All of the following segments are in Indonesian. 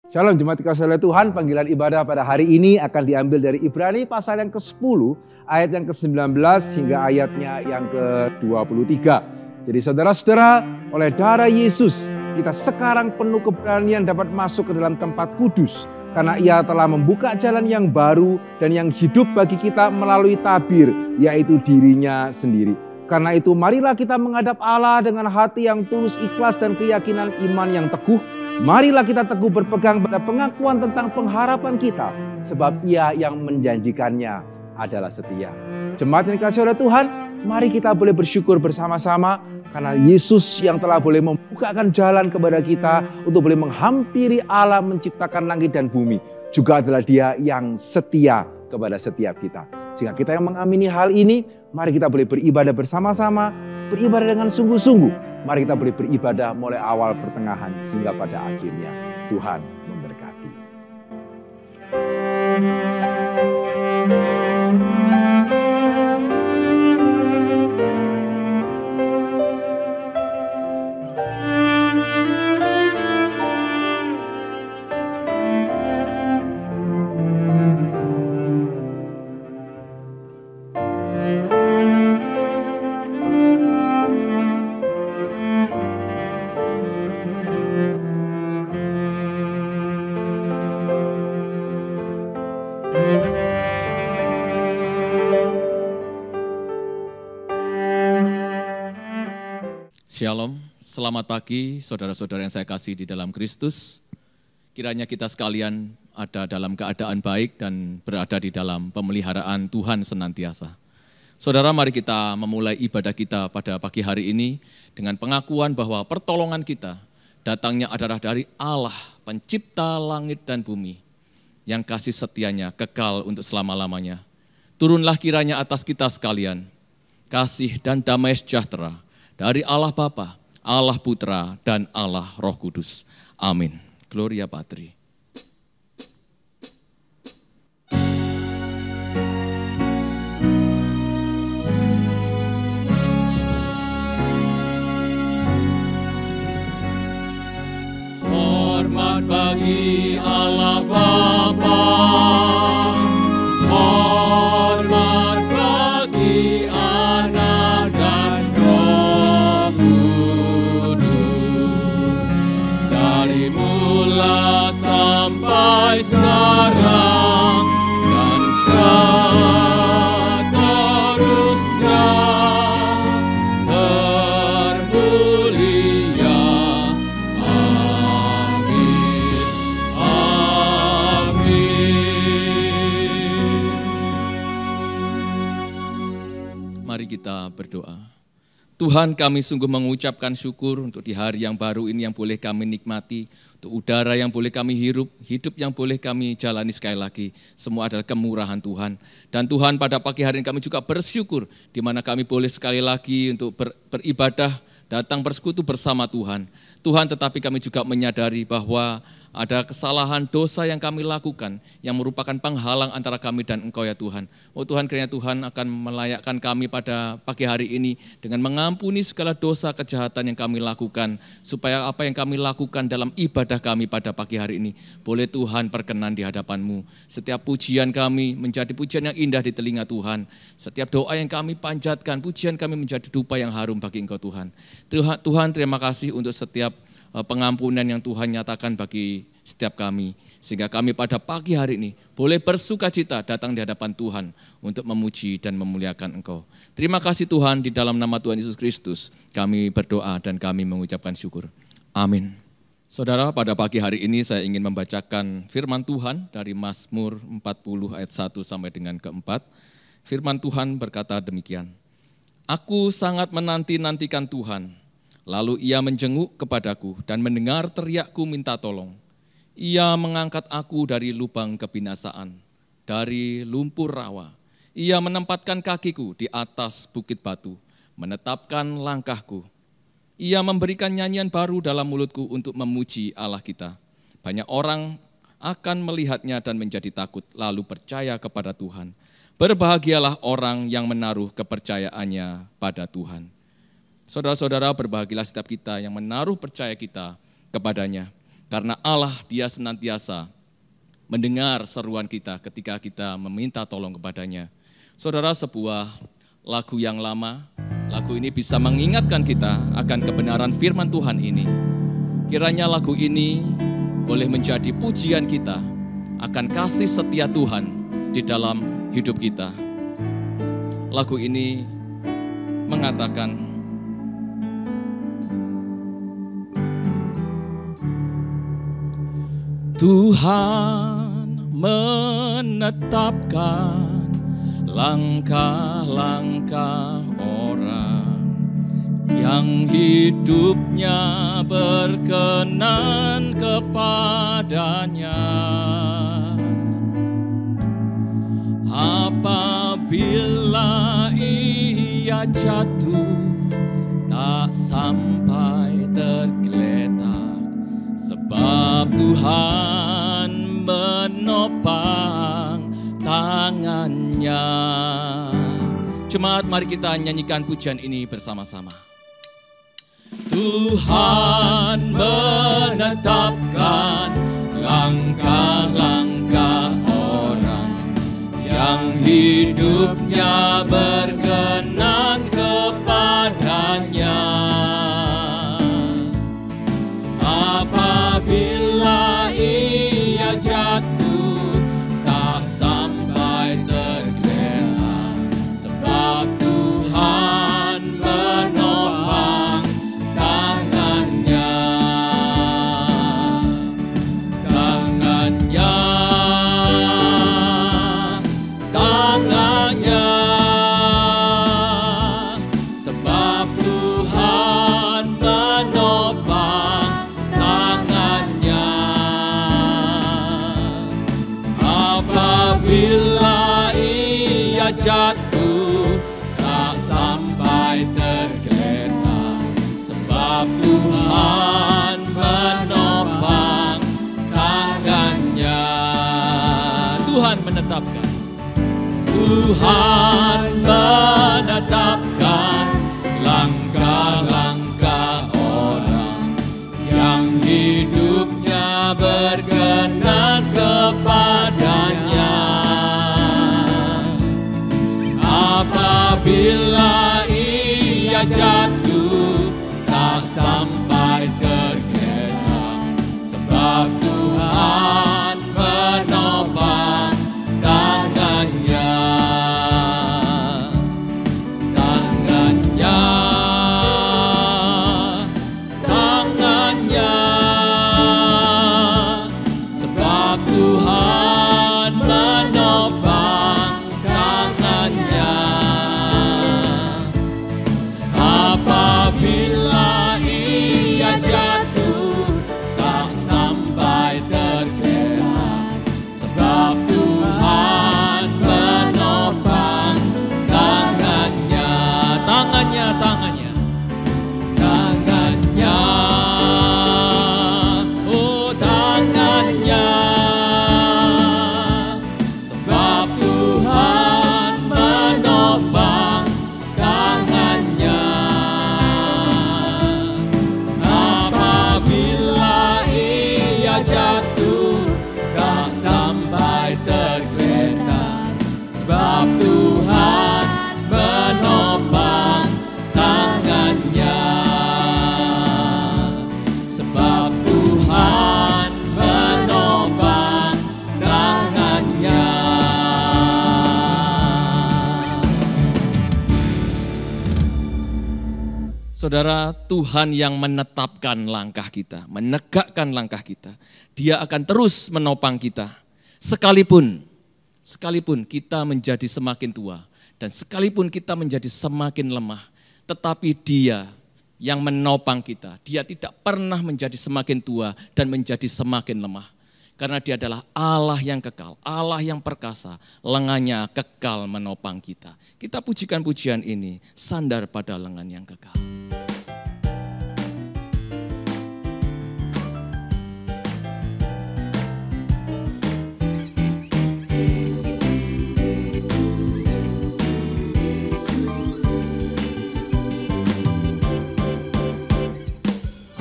Shalom jemaat dikasihi oleh Tuhan, panggilan ibadah pada hari ini akan diambil dari Ibrani pasal yang ke-10, ayat yang ke-19 hingga ayatnya yang ke-23. Jadi saudara-saudara, oleh darah Yesus, kita sekarang penuh keberanian dapat masuk ke dalam tempat kudus. Karena Ia telah membuka jalan yang baru dan yang hidup bagi kita melalui tabir, yaitu dirinya sendiri. Karena itu marilah kita menghadap Allah dengan hati yang tulus, ikhlas dan keyakinan iman yang teguh. Marilah kita teguh berpegang pada pengakuan tentang pengharapan kita, sebab Ia yang menjanjikannya adalah setia. Jemaat yang dikasihi oleh Tuhan, mari kita boleh bersyukur bersama-sama karena Yesus yang telah boleh membukakan jalan kepada kita untuk boleh menghampiri Allah menciptakan langit dan bumi, juga adalah Dia yang setia kepada setiap kita. Sehingga kita yang mengamini hal ini, mari kita boleh beribadah bersama-sama, beribadah dengan sungguh-sungguh. Mari kita boleh beribadah mulai awal, pertengahan, hingga pada akhirnya. Tuhan memberkati. Shalom, selamat pagi saudara-saudara yang saya kasih di dalam Kristus. Kiranya kita sekalian ada dalam keadaan baik dan berada di dalam pemeliharaan Tuhan senantiasa. Saudara, mari kita memulai ibadah kita pada pagi hari ini dengan pengakuan bahwa pertolongan kita datangnya adalah dari Allah, pencipta langit dan bumi, yang kasih setianya kekal untuk selama-lamanya. Turunlah kiranya atas kita sekalian kasih dan damai sejahtera dari Allah Bapa, Allah Putra, dan Allah Roh Kudus. Amin. Gloria Patri. Hormat bagi Allah Bapa. Sekarang dan seterusnya termulia. Amin. Amin. Mari kita berdoa. Tuhan, kami sungguh mengucapkan syukur untuk di hari yang baru ini yang boleh kami nikmati, untuk udara yang boleh kami hirup, hidup yang boleh kami jalani sekali lagi. Semua adalah kemurahan Tuhan. Dan Tuhan, pada pagi hari ini kami juga bersyukur di mana kami boleh sekali lagi untuk beribadah, datang bersekutu bersama Tuhan. Tuhan, tetapi kami juga menyadari bahwa ada kesalahan dosa yang kami lakukan yang merupakan penghalang antara kami dan Engkau ya Tuhan. Oh Tuhan, kiranya Tuhan akan melayakkan kami pada pagi hari ini dengan mengampuni segala dosa kejahatan yang kami lakukan, supaya apa yang kami lakukan dalam ibadah kami pada pagi hari ini boleh Tuhan perkenan di hadapan-Mu. Setiap pujian kami menjadi pujian yang indah di telinga Tuhan. Setiap doa yang kami panjatkan, pujian kami menjadi dupa yang harum bagi Engkau Tuhan. Tuhan, terima kasih untuk setiap pengampunan yang Tuhan nyatakan bagi setiap kami. Sehingga kami pada pagi hari ini boleh bersuka cita datang di hadapan Tuhan untuk memuji dan memuliakan Engkau. Terima kasih Tuhan, di dalam nama Tuhan Yesus Kristus kami berdoa dan kami mengucapkan syukur. Amin. Saudara, pada pagi hari ini saya ingin membacakan firman Tuhan dari Mazmur 40 ayat 1 sampai dengan ke-4. Firman Tuhan berkata demikian. Aku sangat menanti-nantikan Tuhan. Lalu Ia menjenguk kepadaku dan mendengar teriakku minta tolong. Ia mengangkat aku dari lubang kebinasaan, dari lumpur rawa. Ia menempatkan kakiku di atas bukit batu, menetapkan langkahku. Ia memberikan nyanyian baru dalam mulutku untuk memuji Allah kita. Banyak orang akan melihatnya dan menjadi takut, lalu percaya kepada Tuhan. Berbahagialah orang yang menaruh kepercayaannya pada Tuhan. Saudara-saudara, berbahagialah setiap kita yang menaruh percaya kita kepadanya. Karena Allah dia senantiasa mendengar seruan kita ketika kita meminta tolong kepadanya. Saudara, sebuah lagu yang lama, lagu ini bisa mengingatkan kita akan kebenaran firman Tuhan ini. Kiranya lagu ini boleh menjadi pujian kita akan kasih setia Tuhan di dalam hidup kita. Lagu ini mengatakan, Tuhan menetapkan langkah-langkah orang yang hidupnya berkenan kepadanya. Apabila ia jatuh, tak sampai tergeletak, sebab Tuhan menopang tangannya. Jemaat, mari kita nyanyikan pujian ini bersama-sama. Tuhan menetapkan langkah-langkah orang yang hidupnya berkenan kepadanya. Apabila ia jatuh, tak sampai tergeletak, sebab Tuhan menopang tangannya. Sebab Tuhan menopang tangannya. Apabila ia jatuh, tak sampai tergeletak, sebab Tuhan menopang tangannya. Tuhan menetapkan. Tuhan menetapkan langkah-langkah orang yang hidupnya berkenan kepadanya. Apabila ia jatuh, tak sampai tergeletak, sebab Tuhan menopang tangannya. Sebab Tuhan menopang tangannya. Apabila ia jatuh, tak sampai tergeletak, sebab Tuhan menopang tangannya. Tangannya, tangannya, tangannya, oh tangannya. Sebab Tuhan menopang tangannya. Apabila ia jatuh, tak sampai tergeletak, sebab Tuhan menopang tangannya. Sebab Tuhan menopang tangannya. Saudara, Tuhan yang menetapkan langkah kita, menegakkan langkah kita. Dia akan terus menopang kita. Sekalipun kita menjadi semakin tua dan sekalipun kita menjadi semakin lemah, tetapi Dia yang menopang kita. Dia tidak pernah menjadi semakin tua dan menjadi semakin lemah. Karena Dia adalah Allah yang kekal, Allah yang perkasa, lengannya kekal menopang kita. Kita pujikan pujian ini, sandar pada lengan yang kekal.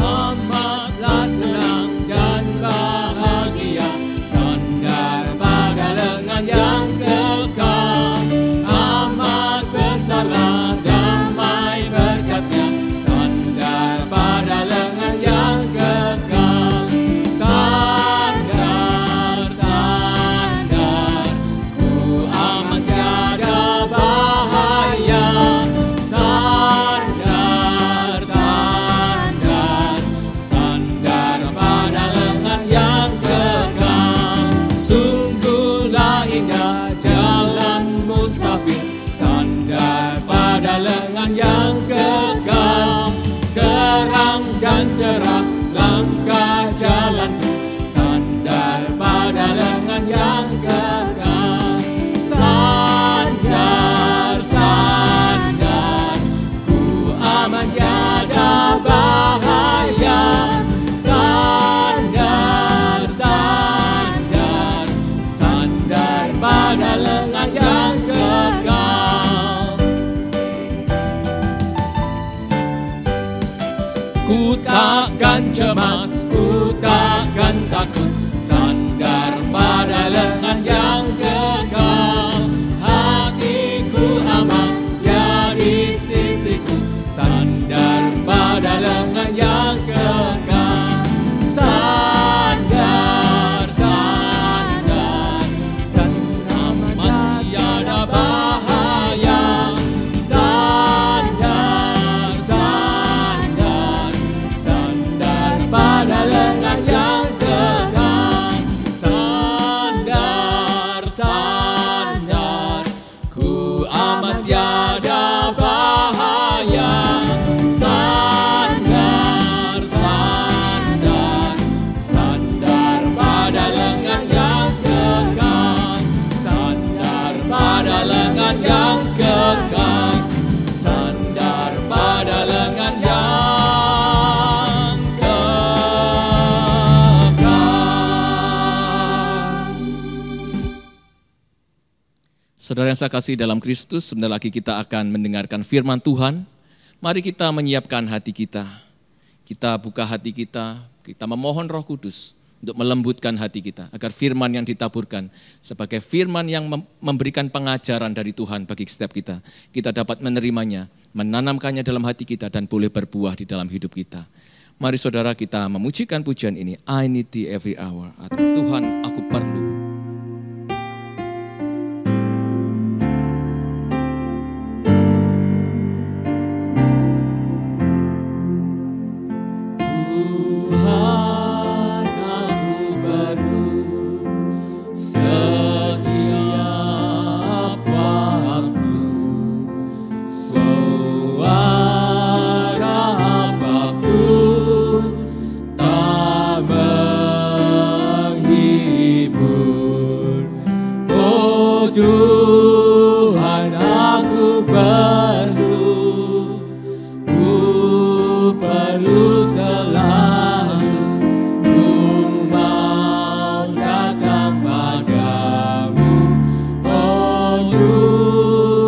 Amatlah senang dan lengan yang kekal, terang dan cerah langkah jalanku, sandar pada lengan yang kekal. Sandar, sandar, ku aman tiada bahaya. Sandar, sandar, sandar pada lengan yang kekal. Ku takkan cemas, ku takkan takut, sandar pada lengan yang kekal. Hatiku aman jadi sisiku, sandar pada lengan yang kekal. Sandar, sandar, sandar aman tiada bahaya. Sandar, sandar, sandar pada lengan yang kekal. Sandar, sandar, ku aman tiada bahaya. Sandar, sandar, sandar pada lengan yang kekal. Sandar pada lengan yang kekal. Sandar pada lengan yang kekal. Saudara yang saya kasih dalam Kristus, sebentar lagi kita akan mendengarkan firman Tuhan. Mari kita menyiapkan hati kita. Kita buka hati kita memohon Roh Kudus untuk melembutkan hati kita, agar firman yang ditaburkan sebagai firman yang memberikan pengajaran dari Tuhan bagi setiap kita, kita dapat menerimanya, menanamkannya dalam hati kita, dan boleh berbuah di dalam hidup kita. Mari saudara kita memujikan pujian ini, I need thee every hour, atau Tuhan aku perlu. Tuhan aku perlu setiap waktu, suara apapun tak menghibur. Oh Tuhan aku perlu selalu, ku mau datang padamu, oh Tuhanku.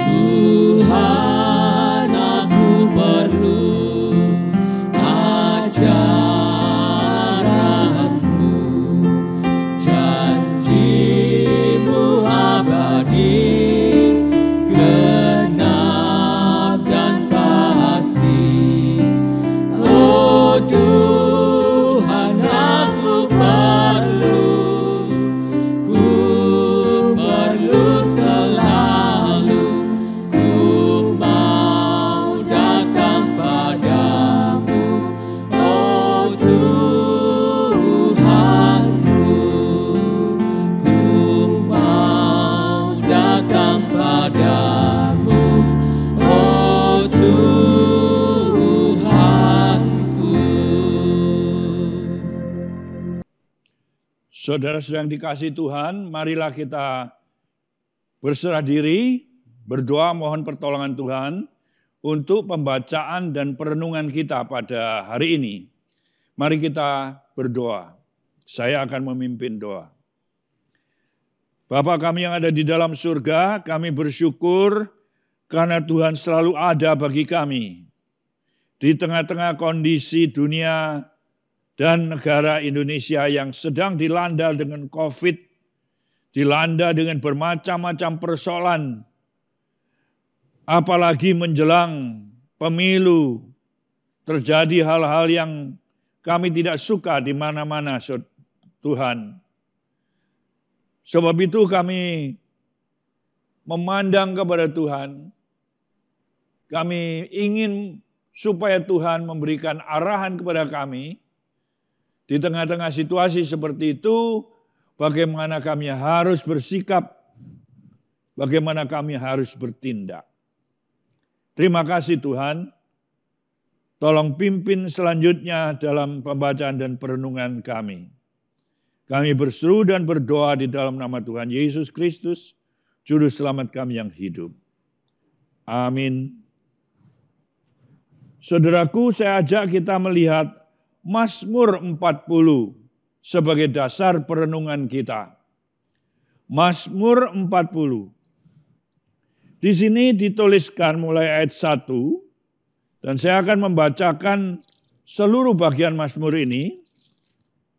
Tuhan aku perlu ajaranmu, janjimu abadi, genap dan pasti. Oh Tuhan aku perlu selalu, ku mau datang padamu, oh Tuhanku. Ku mau datang padamu, oh Tuhanku. Saudara-saudara yang dikasihi Tuhan, marilah kita berserah diri, berdoa mohon pertolongan Tuhan untuk pembacaan dan perenungan kita pada hari ini. Mari kita berdoa. Saya akan memimpin doa. Bapa kami yang ada di dalam surga, kami bersyukur karena Tuhan selalu ada bagi kami. Di tengah-tengah kondisi dunia dan negara Indonesia yang sedang dilanda dengan COVID, dilanda dengan bermacam-macam persoalan, apalagi menjelang pemilu, terjadi hal-hal yang kami tidak suka di mana-mana, Tuhan. Sebab itu kami memandang kepada Tuhan, kami ingin supaya Tuhan memberikan arahan kepada kami di tengah-tengah situasi seperti itu, bagaimana kami harus bersikap, bagaimana kami harus bertindak. Terima kasih Tuhan, tolong pimpin selanjutnya dalam pembacaan dan perenungan kami. Kami berseru dan berdoa di dalam nama Tuhan Yesus Kristus, Juru Selamat kami yang hidup. Amin. Saudaraku, saya ajak kita melihat Mazmur 40 sebagai dasar perenungan kita. Mazmur 40. Di sini dituliskan mulai ayat 1, dan saya akan membacakan seluruh bagian Mazmur ini.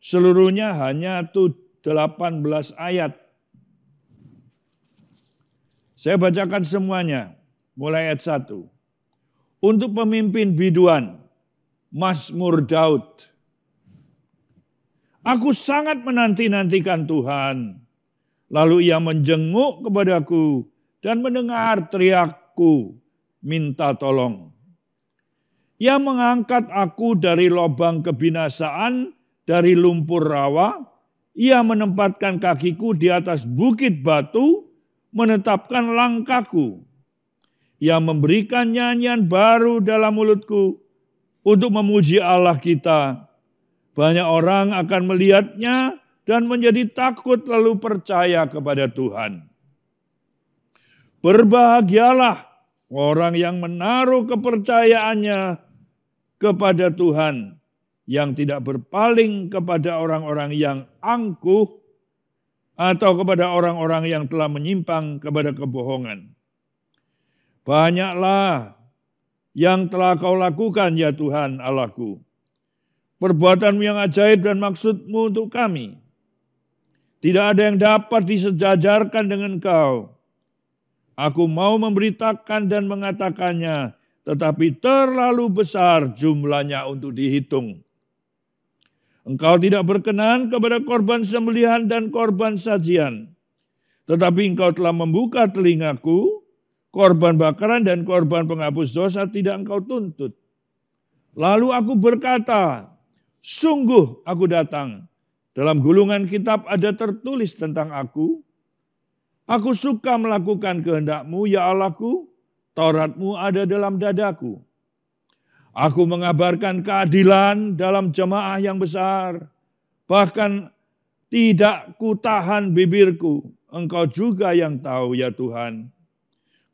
Seluruhnya hanya 18 ayat. Saya bacakan semuanya, mulai ayat 1. Untuk pemimpin biduan, Mazmur Daud. Aku sangat menanti-nantikan Tuhan. Lalu ia menjenguk kepadaku dan mendengar teriakku, minta tolong. Ia mengangkat aku dari lubang kebinasaan, dari lumpur rawa. Ia menempatkan kakiku di atas bukit batu, menetapkan langkahku. Ia memberikan nyanyian baru dalam mulutku untuk memuji Allah kita. Banyak orang akan melihatnya dan menjadi takut lalu percaya kepada Tuhan. Berbahagialah orang yang menaruh kepercayaannya kepada Tuhan, yang tidak berpaling kepada orang-orang yang angkuh atau kepada orang-orang yang telah menyimpang kepada kebohongan. Banyaklah yang telah kau lakukan ya Tuhan Allahku. Perbuatanmu yang ajaib dan maksudmu untuk kami. Tidak ada yang dapat disejajarkan dengan kau. Aku mau memberitakan dan mengatakannya, tetapi terlalu besar jumlahnya untuk dihitung. Engkau tidak berkenan kepada korban sembelihan dan korban sajian. Tetapi engkau telah membuka telingaku, korban bakaran dan korban penghapus dosa tidak engkau tuntut. Lalu aku berkata, sungguh aku datang. Dalam gulungan kitab ada tertulis tentang aku. Aku suka melakukan kehendak-Mu, ya Allahku. Taurat-Mu ada dalam dadaku. Aku mengabarkan keadilan dalam jemaah yang besar. Bahkan tidak kutahan bibirku. Engkau juga yang tahu ya Tuhan.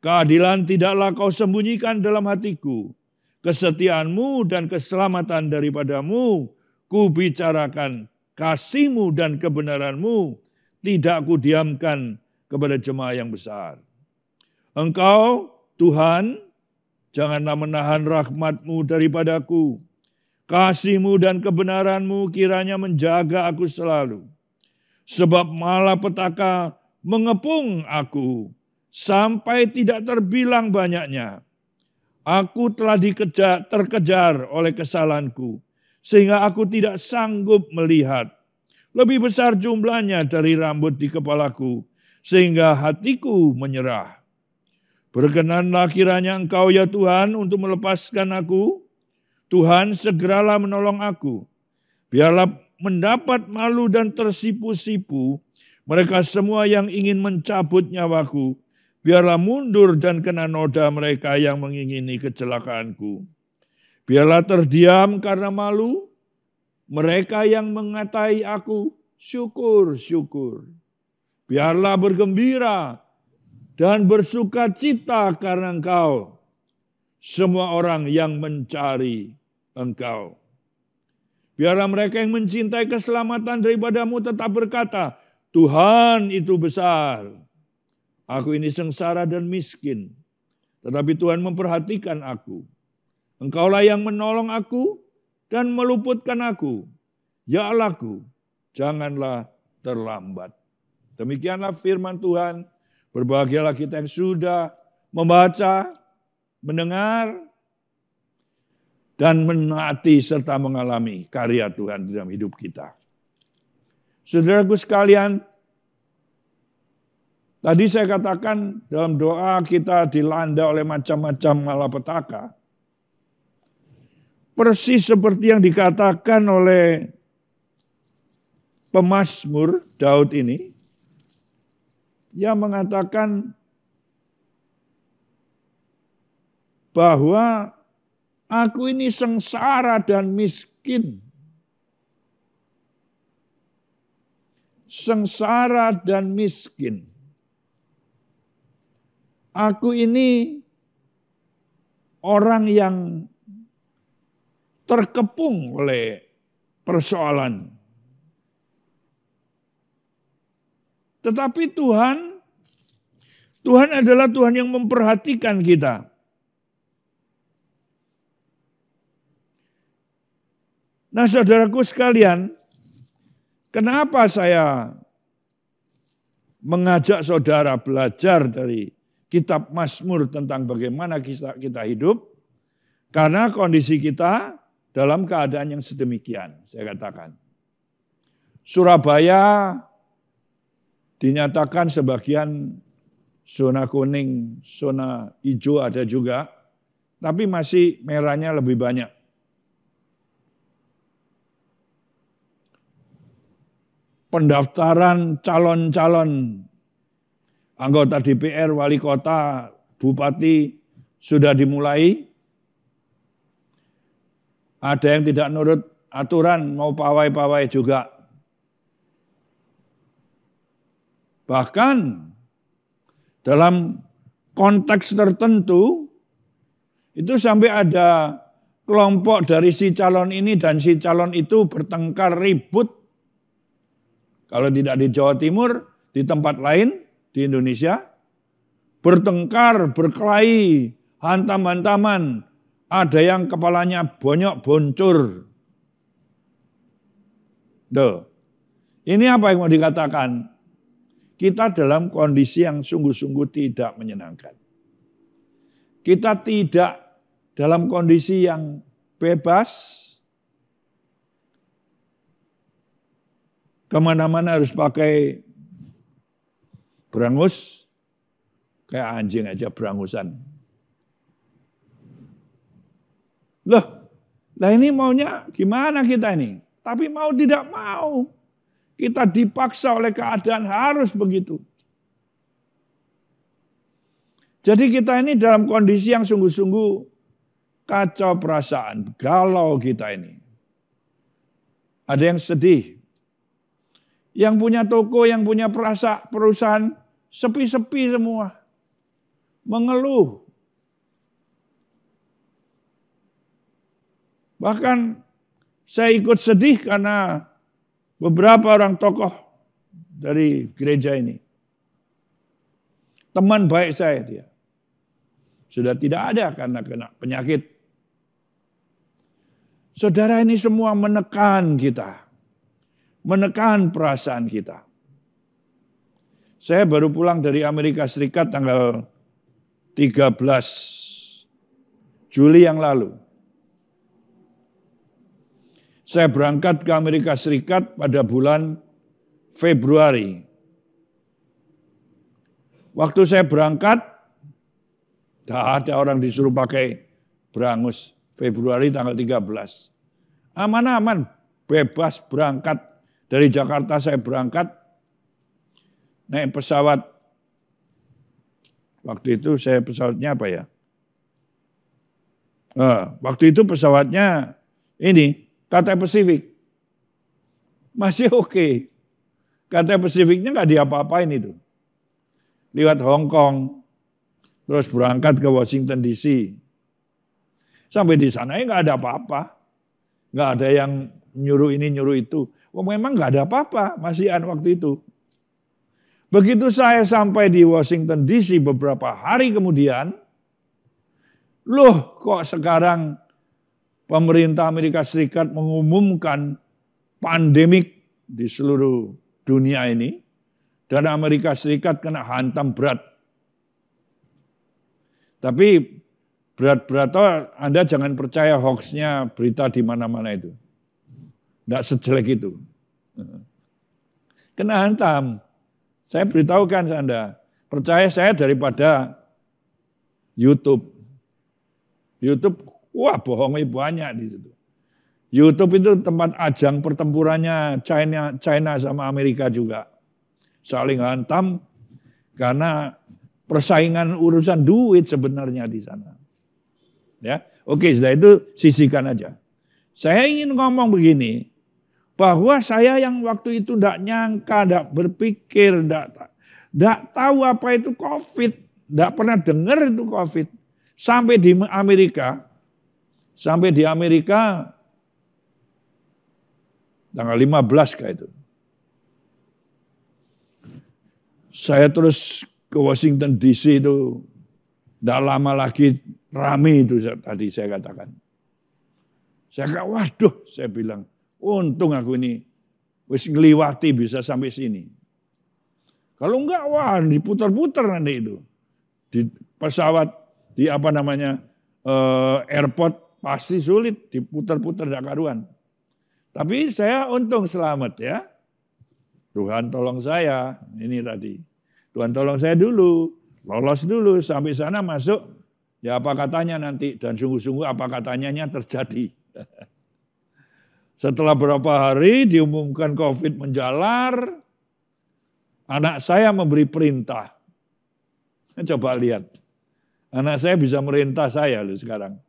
Keadilan tidaklah kau sembunyikan dalam hatiku. Kesetiaan-Mu dan keselamatan daripadamu ku bicarakan. Kasih-Mu dan kebenaran-Mu tidak ku diamkan kepada jemaah yang besar. Engkau, Tuhan, janganlah menahan rahmat-Mu daripadaku. Kasih-Mu dan kebenaran-Mu kiranya menjaga aku selalu. Sebab malapetaka mengepung aku sampai tidak terbilang banyaknya. Aku telah terkejar oleh kesalahanku, sehingga aku tidak sanggup melihat. Lebih besar jumlahnya dari rambut di kepalaku, sehingga hatiku menyerah. Berkenanlah kiranya Engkau ya Tuhan untuk melepaskan aku. Tuhan segeralah menolong aku. Biarlah mendapat malu dan tersipu-sipu mereka semua yang ingin mencabut nyawaku. Biarlah mundur dan kena noda mereka yang mengingini kecelakaanku. Biarlah terdiam karena malu mereka yang mengatai aku, syukur, syukur. Biarlah bergembira dan bersuka cita karena Engkau, semua orang yang mencari Engkau. Biarlah mereka yang mencintai keselamatan daripada-Mu tetap berkata, Tuhan itu besar. Aku ini sengsara dan miskin, tetapi Tuhan memperhatikan aku. Engkaulah yang menolong aku dan meluputkan aku. Ya Allahku, janganlah terlambat. Demikianlah firman Tuhan. Berbahagialah kita yang sudah membaca, mendengar, dan menaati serta mengalami karya Tuhan dalam hidup kita. Saudaraku sekalian, tadi saya katakan dalam doa kita dilanda oleh macam-macam malapetaka. persis seperti yang dikatakan oleh pemazmur Daud ini, yang mengatakan bahwa aku ini sengsara dan miskin. Sengsara dan miskin. Aku ini orang yang terkepung oleh persoalan. Tetapi Tuhan adalah Tuhan yang memperhatikan kita. Nah, saudaraku sekalian, kenapa saya mengajak saudara belajar dari kitab Mazmur tentang bagaimana kita hidup? Karena kondisi kita dalam keadaan yang sedemikian, saya katakan. Surabaya dinyatakan sebagian zona kuning, zona hijau ada juga, tapi masih merahnya lebih banyak. Pendaftaran calon-calon anggota DPR, wali kota, bupati sudah dimulai. Ada yang tidak nurut aturan, mau pawai-pawai juga. Bahkan dalam konteks tertentu, itu sampai ada kelompok dari si calon ini dan si calon itu bertengkar ribut. Kalau tidak di Jawa Timur, di tempat lain, di Indonesia, bertengkar, berkelahi, hantam-hantaman, ada yang kepalanya bonyok boncur. Ini apa yang mau dikatakan? Kita dalam kondisi yang sungguh-sungguh tidak menyenangkan. Kita tidak dalam kondisi yang bebas. Kemana-mana harus pakai berangus. Kayak anjing aja berangusan. Loh, ini maunya gimana kita ini? Tapi mau tidak mau. Kita dipaksa oleh keadaan harus begitu. Jadi kita ini dalam kondisi yang sungguh-sungguh kacau perasaan. Galau kita ini. Ada yang sedih. Yang punya toko, yang punya perusahaan, sepi-sepi semua. Mengeluh. Bahkan saya ikut sedih karena beberapa orang tokoh dari gereja ini. Teman baik saya dia. Sudah tidak ada karena kena penyakit. Saudara, ini semua menekan kita. Menekan perasaan kita. Saya baru pulang dari Amerika Serikat tanggal 13 Juli yang lalu. Saya berangkat ke Amerika Serikat pada bulan Februari. Waktu saya berangkat, tidak ada orang disuruh pakai berangus. Februari tanggal 13. Aman-aman, bebas berangkat. Dari Jakarta saya berangkat, naik pesawat. Waktu itu saya pesawatnya apa ya? Waktu itu pesawatnya ini, Cathay Pacific. Masih oke. Cathay Pacificnya nggak diapa-apain itu. Lewat Hong Kong, terus berangkat ke Washington DC. Sampai di sana nggak ada apa-apa. Nggak ada yang nyuruh ini, nyuruh itu. Memang nggak ada apa-apa, masihan waktu itu. Begitu saya sampai di Washington DC beberapa hari kemudian, loh kok sekarang pemerintah Amerika Serikat mengumumkan pandemik di seluruh dunia ini, dan Amerika Serikat kena hantam berat. Tapi berat-berat, Anda jangan percaya hoaxnya berita di mana-mana itu. Tidak sejelek itu. Kena hantam. Saya beritahukan Anda, percaya saya daripada YouTube. YouTube Wah, bohongnya banyak di situ. YouTube itu tempat ajang pertempurannya China sama Amerika juga. Saling hantam karena persaingan urusan duit sebenarnya di sana. Ya, oke, sudah itu sisihkan aja. Saya ingin ngomong begini, bahwa saya yang waktu itu tidak nyangka, tidak berpikir, tidak tahu apa itu COVID, tidak pernah dengar itu COVID. Sampai di Amerika tanggal 15 kayak itu. Saya terus ke Washington DC itu, tidak lama lagi rame itu tadi saya katakan. Saya kata, waduh, saya bilang, untung aku ini wis ngliwati bisa sampai sini. Kalau enggak, wah diputar-putar nanti itu. Di pesawat, di airport pasti sulit, diputar-putar tidak karuan. Tapi saya untung selamat ya. Tuhan tolong saya, ini tadi. Tuhan tolong saya dulu, lolos dulu, sampai sana masuk, ya apa katanya nanti, dan sungguh-sungguh apa katanya terjadi. Setelah berapa hari diumumkan COVID menjalar, anak saya memberi perintah. Coba lihat, anak saya bisa merintah saya loh sekarang.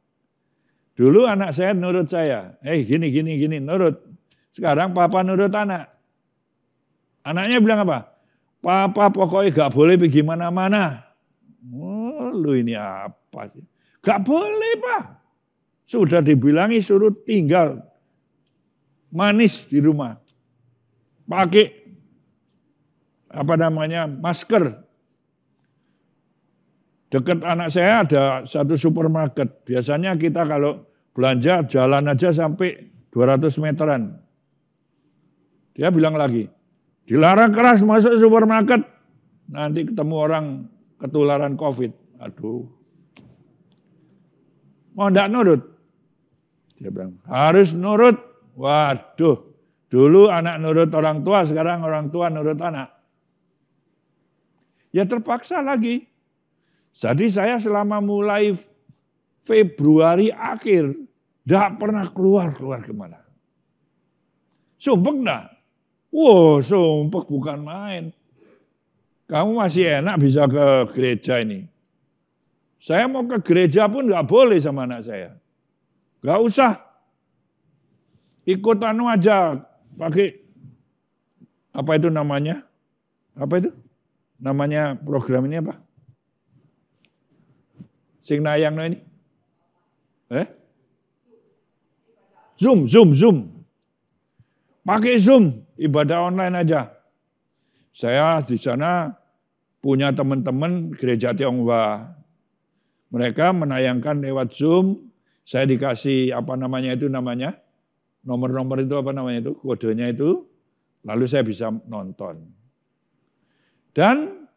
Dulu anak saya nurut saya, gini, nurut. Sekarang papa nurut anak. Anaknya bilang apa? Papa pokoknya gak boleh pergi mana-mana. Oh, lu ini apa sih? Gak boleh, Pak. Sudah dibilangi suruh tinggal manis di rumah. Pakai masker. Dekat anak saya ada satu supermarket. Biasanya kita kalau belanja jalan aja sampai 200 meteran. Dia bilang lagi, dilarang keras masuk supermarket. Nanti ketemu orang ketularan COVID. Aduh. Mau enggak nurut? Dia bilang, harus nurut. Waduh, dulu anak nurut orang tua, sekarang orang tua nurut anak. Ya terpaksa lagi. Jadi saya selama mulai Februari akhir, tidak pernah keluar kemana. Sumpek enggak? Wow, sumpek bukan main. Kamu masih enak bisa ke gereja ini. Saya mau ke gereja pun nggak boleh sama anak saya. Nggak usah. Ikut aja, pakai apa itu namanya? Apa itu? Namanya program ini apa? Sing nayang ini? Zoom. Pakai Zoom, ibadah online aja. Saya di sana punya teman-teman gereja Tionghoa. Mereka menayangkan lewat Zoom, saya dikasih nomor-nomor itu kodenya itu, lalu saya bisa nonton. Dan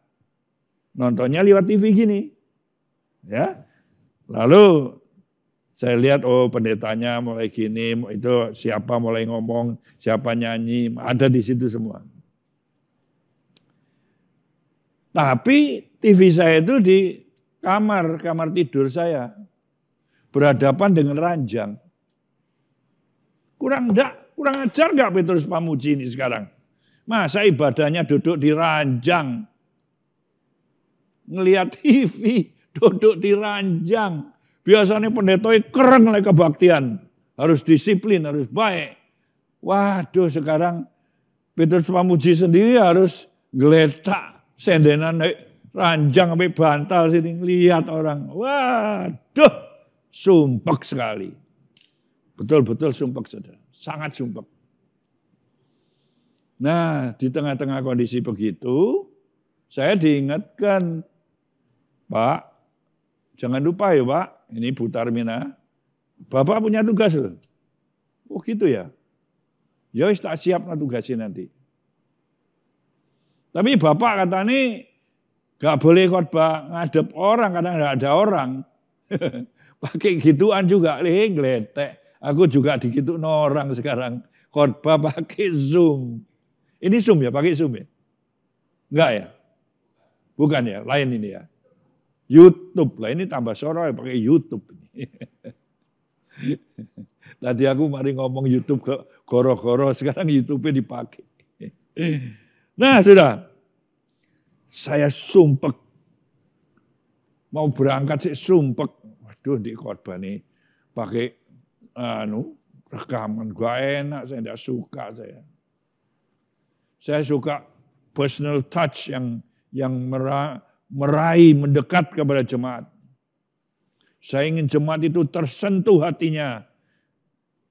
nontonnya lewat TV gini. Ya. Lalu saya lihat pendetanya mulai gini, itu siapa mulai ngomong, siapa nyanyi, ada di situ semua. Tapi TV saya itu di kamar tidur saya. Berhadapan dengan ranjang. Kurang ajar enggak Petrus Pamuji ini sekarang? Masa ibadahnya duduk di ranjang. Ngelihat TV, duduk di ranjang. Biasanya pendeta keren oleh kebaktian. Harus disiplin, harus baik. Waduh sekarang Petrus Pamuji sendiri harus geletak. Sendenan ranjang sampai bantal sini. Lihat orang. Waduh sumpek sekali. Betul-betul sumpek saudara. Sangat sumpek. Nah di tengah-tengah kondisi begitu. Saya diingatkan. Pak, jangan lupa ya Pak, ini Bu Tarmina, Bapak punya tugas loh. Oh gitu ya? Ya wis tak siap tugasnya nanti. Tapi Bapak kata ini gak boleh khotbah ngadep orang, kadang gak ada orang. Pakai gituan juga, ngeletek. Aku juga digituin orang sekarang. Khotbah pakai Zoom. Ini Zoom ya, pakai Zoom ya? Enggak ya? Bukan ya, lain ini ya. YouTube lah, ini tambah soro ya pakai YouTube. Tadi aku mari ngomong YouTube ke goro-goro, sekarang YouTube-nya dipakai. Nah sudah, saya sumpek. Mau berangkat sih sumpek. Waduh di khotbah nih pakai rekaman. Gak enak, saya tidak suka saya. Saya suka personal touch yang meraih, mendekat kepada jemaat. Saya ingin jemaat itu tersentuh hatinya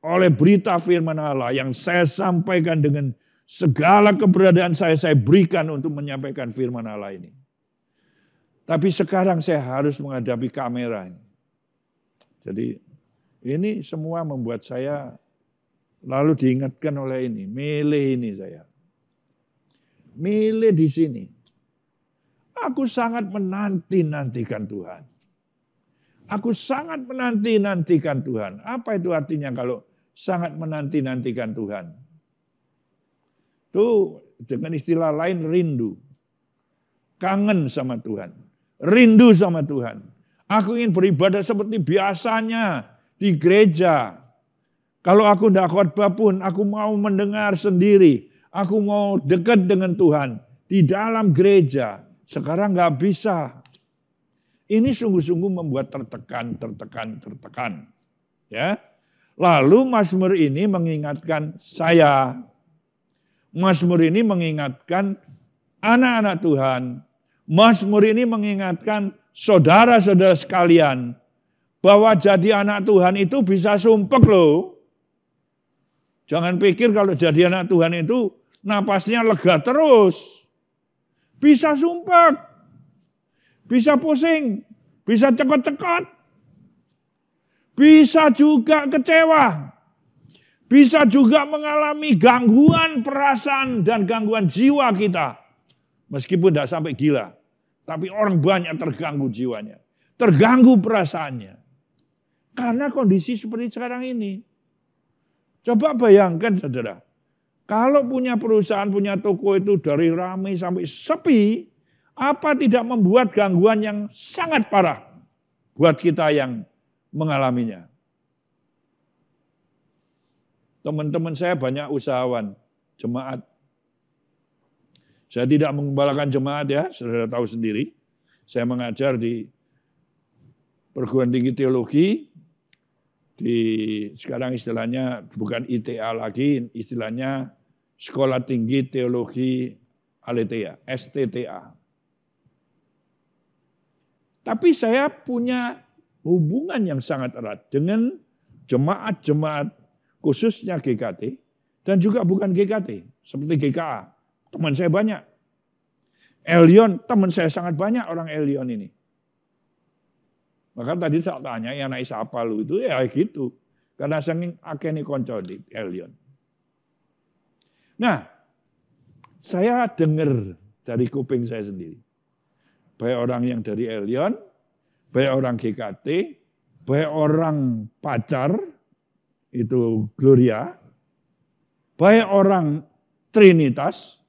oleh berita firman Allah yang saya sampaikan dengan segala keberadaan saya berikan untuk menyampaikan firman Allah ini. Tapi sekarang saya harus menghadapi kamera ini. Jadi ini semua membuat saya lalu diingatkan oleh ini, milih ini saya. Milih di sini. Aku sangat menanti-nantikan Tuhan. Aku sangat menanti-nantikan Tuhan. Apa itu artinya kalau sangat menanti-nantikan Tuhan? Itu dengan istilah lain rindu. Kangen sama Tuhan. Rindu sama Tuhan. Aku ingin beribadah seperti biasanya di gereja. Kalau aku tidak khotbah pun, aku mau mendengar sendiri. Aku mau dekat dengan Tuhan di dalam gereja. Sekarang nggak bisa. Ini sungguh-sungguh membuat tertekan. Ya. Lalu Mazmur ini mengingatkan saya. Mazmur ini mengingatkan anak-anak Tuhan. Mazmur ini mengingatkan saudara-saudara sekalian bahwa jadi anak Tuhan itu bisa sumpek loh. Jangan pikir kalau jadi anak Tuhan itu napasnya lega terus. Bisa sumpek. Bisa pusing. Bisa cekot-cekot. Bisa juga kecewa. Bisa juga mengalami gangguan perasaan dan gangguan jiwa kita. Meskipun tidak sampai gila. Tapi orang banyak terganggu jiwanya. Terganggu perasaannya. Karena kondisi seperti sekarang ini. Coba bayangkan saudara. Kalau punya perusahaan, punya toko itu dari ramai sampai sepi. Apa tidak membuat gangguan yang sangat parah. Buat kita yang mengalaminya. Teman-teman saya banyak usahawan, jemaat. Saya tidak mengembalakan jemaat ya, saudara tahu sendiri. Saya mengajar di perguruan tinggi teologi, sekarang istilahnya bukan ITA lagi, istilahnya Sekolah Tinggi Teologi Aletheia, STTA. Tapi saya punya hubungan yang sangat erat dengan jemaat-jemaat khususnya GKT dan juga bukan GKT, seperti GKA. Teman saya banyak. Elion, teman saya sangat banyak orang Elion ini. Maka tadi saya tanya, ya anak siapa lu itu? Ya gitu. Karena saking akeni konco di Elion. Nah, saya dengar dari kuping saya sendiri. Baik orang yang dari Elion, baik orang GKT, baik orang pacar, itu Gloria, baik orang Trinitas,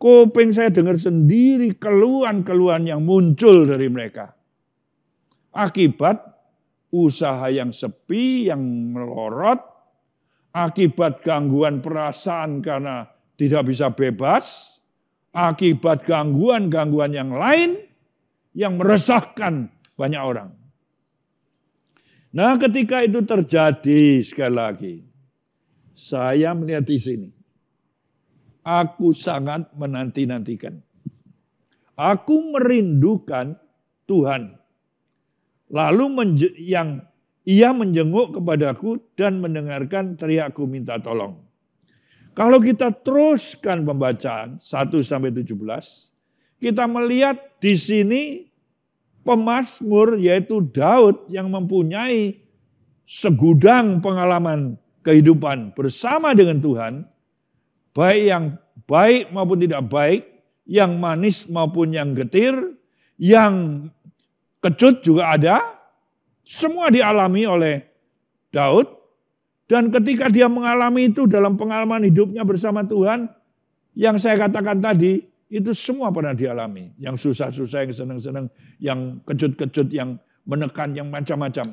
kuping saya dengar sendiri keluhan-keluhan yang muncul dari mereka. Akibat usaha yang sepi, yang melorot, akibat gangguan perasaan karena tidak bisa bebas, akibat gangguan-gangguan yang lain yang meresahkan banyak orang. Nah, ketika itu terjadi sekali lagi, saya melihat di sini. Aku sangat menanti-nantikan. Aku merindukan Tuhan. Lalu ia menjenguk kepadaku dan mendengarkan teriakku minta tolong. Kalau kita teruskan pembacaan 1-17, kita melihat di sini pemazmur yaitu Daud yang mempunyai segudang pengalaman kehidupan bersama dengan Tuhan, baik yang baik maupun tidak baik, yang manis maupun yang getir, yang kecut juga ada, semua dialami oleh Daud. Dan ketika dia mengalami itu dalam pengalaman hidupnya bersama Tuhan, yang saya katakan tadi, itu semua pernah dialami. Yang susah-susah, yang senang-senang, yang kecut-kecut, yang menekan, yang macam-macam.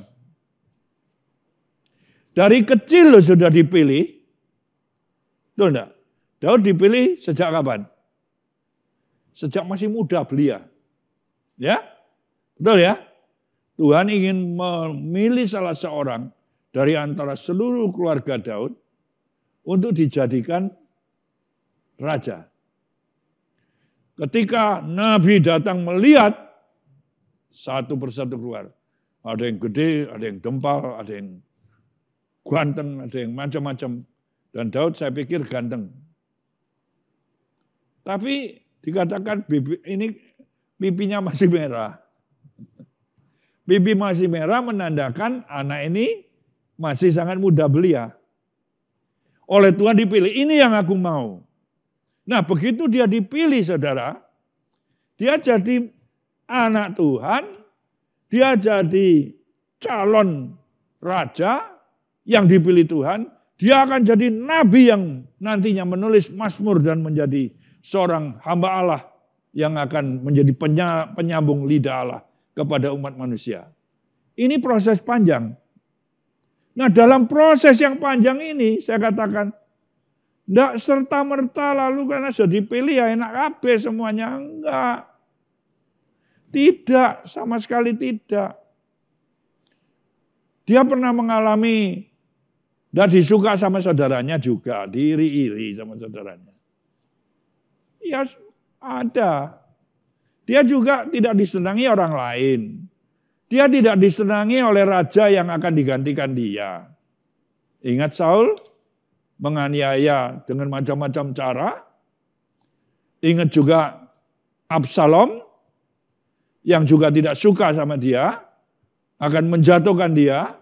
Dari kecil loh sudah dipilih. Betul enggak? Daud dipilih sejak kapan? Sejak masih muda belia. Ya? Betul ya? Tuhan ingin memilih salah seorang dari antara seluruh keluarga Daud untuk dijadikan raja. Ketika Nabi datang melihat satu persatu keluar. Ada yang gede, ada yang dempal, ada yang ganteng, ada yang macam-macam. Dan Daud saya pikir ganteng. Tapi dikatakan ini pipinya masih merah. Pipi masih merah menandakan anak ini masih sangat muda belia. Oleh Tuhan dipilih, ini yang aku mau. Nah begitu dia dipilih saudara, dia jadi anak Tuhan, dia jadi calon raja yang dipilih Tuhan, dia akan jadi nabi yang nantinya menulis Mazmur dan menjadi seorang hamba Allah yang akan menjadi penyambung lidah Allah kepada umat manusia. Ini proses panjang. Nah dalam proses yang panjang ini saya katakan, tidak serta-merta lalu karena sudah dipilih ya enak kabeh semuanya, enggak. Tidak, sama sekali tidak. Dia pernah mengalami dan disuka sama saudaranya juga, diiri-iri sama saudaranya. Ya ada. Dia juga tidak disenangi orang lain. Dia tidak disenangi oleh raja yang akan digantikan dia. Ingat Saul menganiaya dengan macam-macam cara. Ingat juga Absalom yang juga tidak suka sama dia, akan menjatuhkan dia.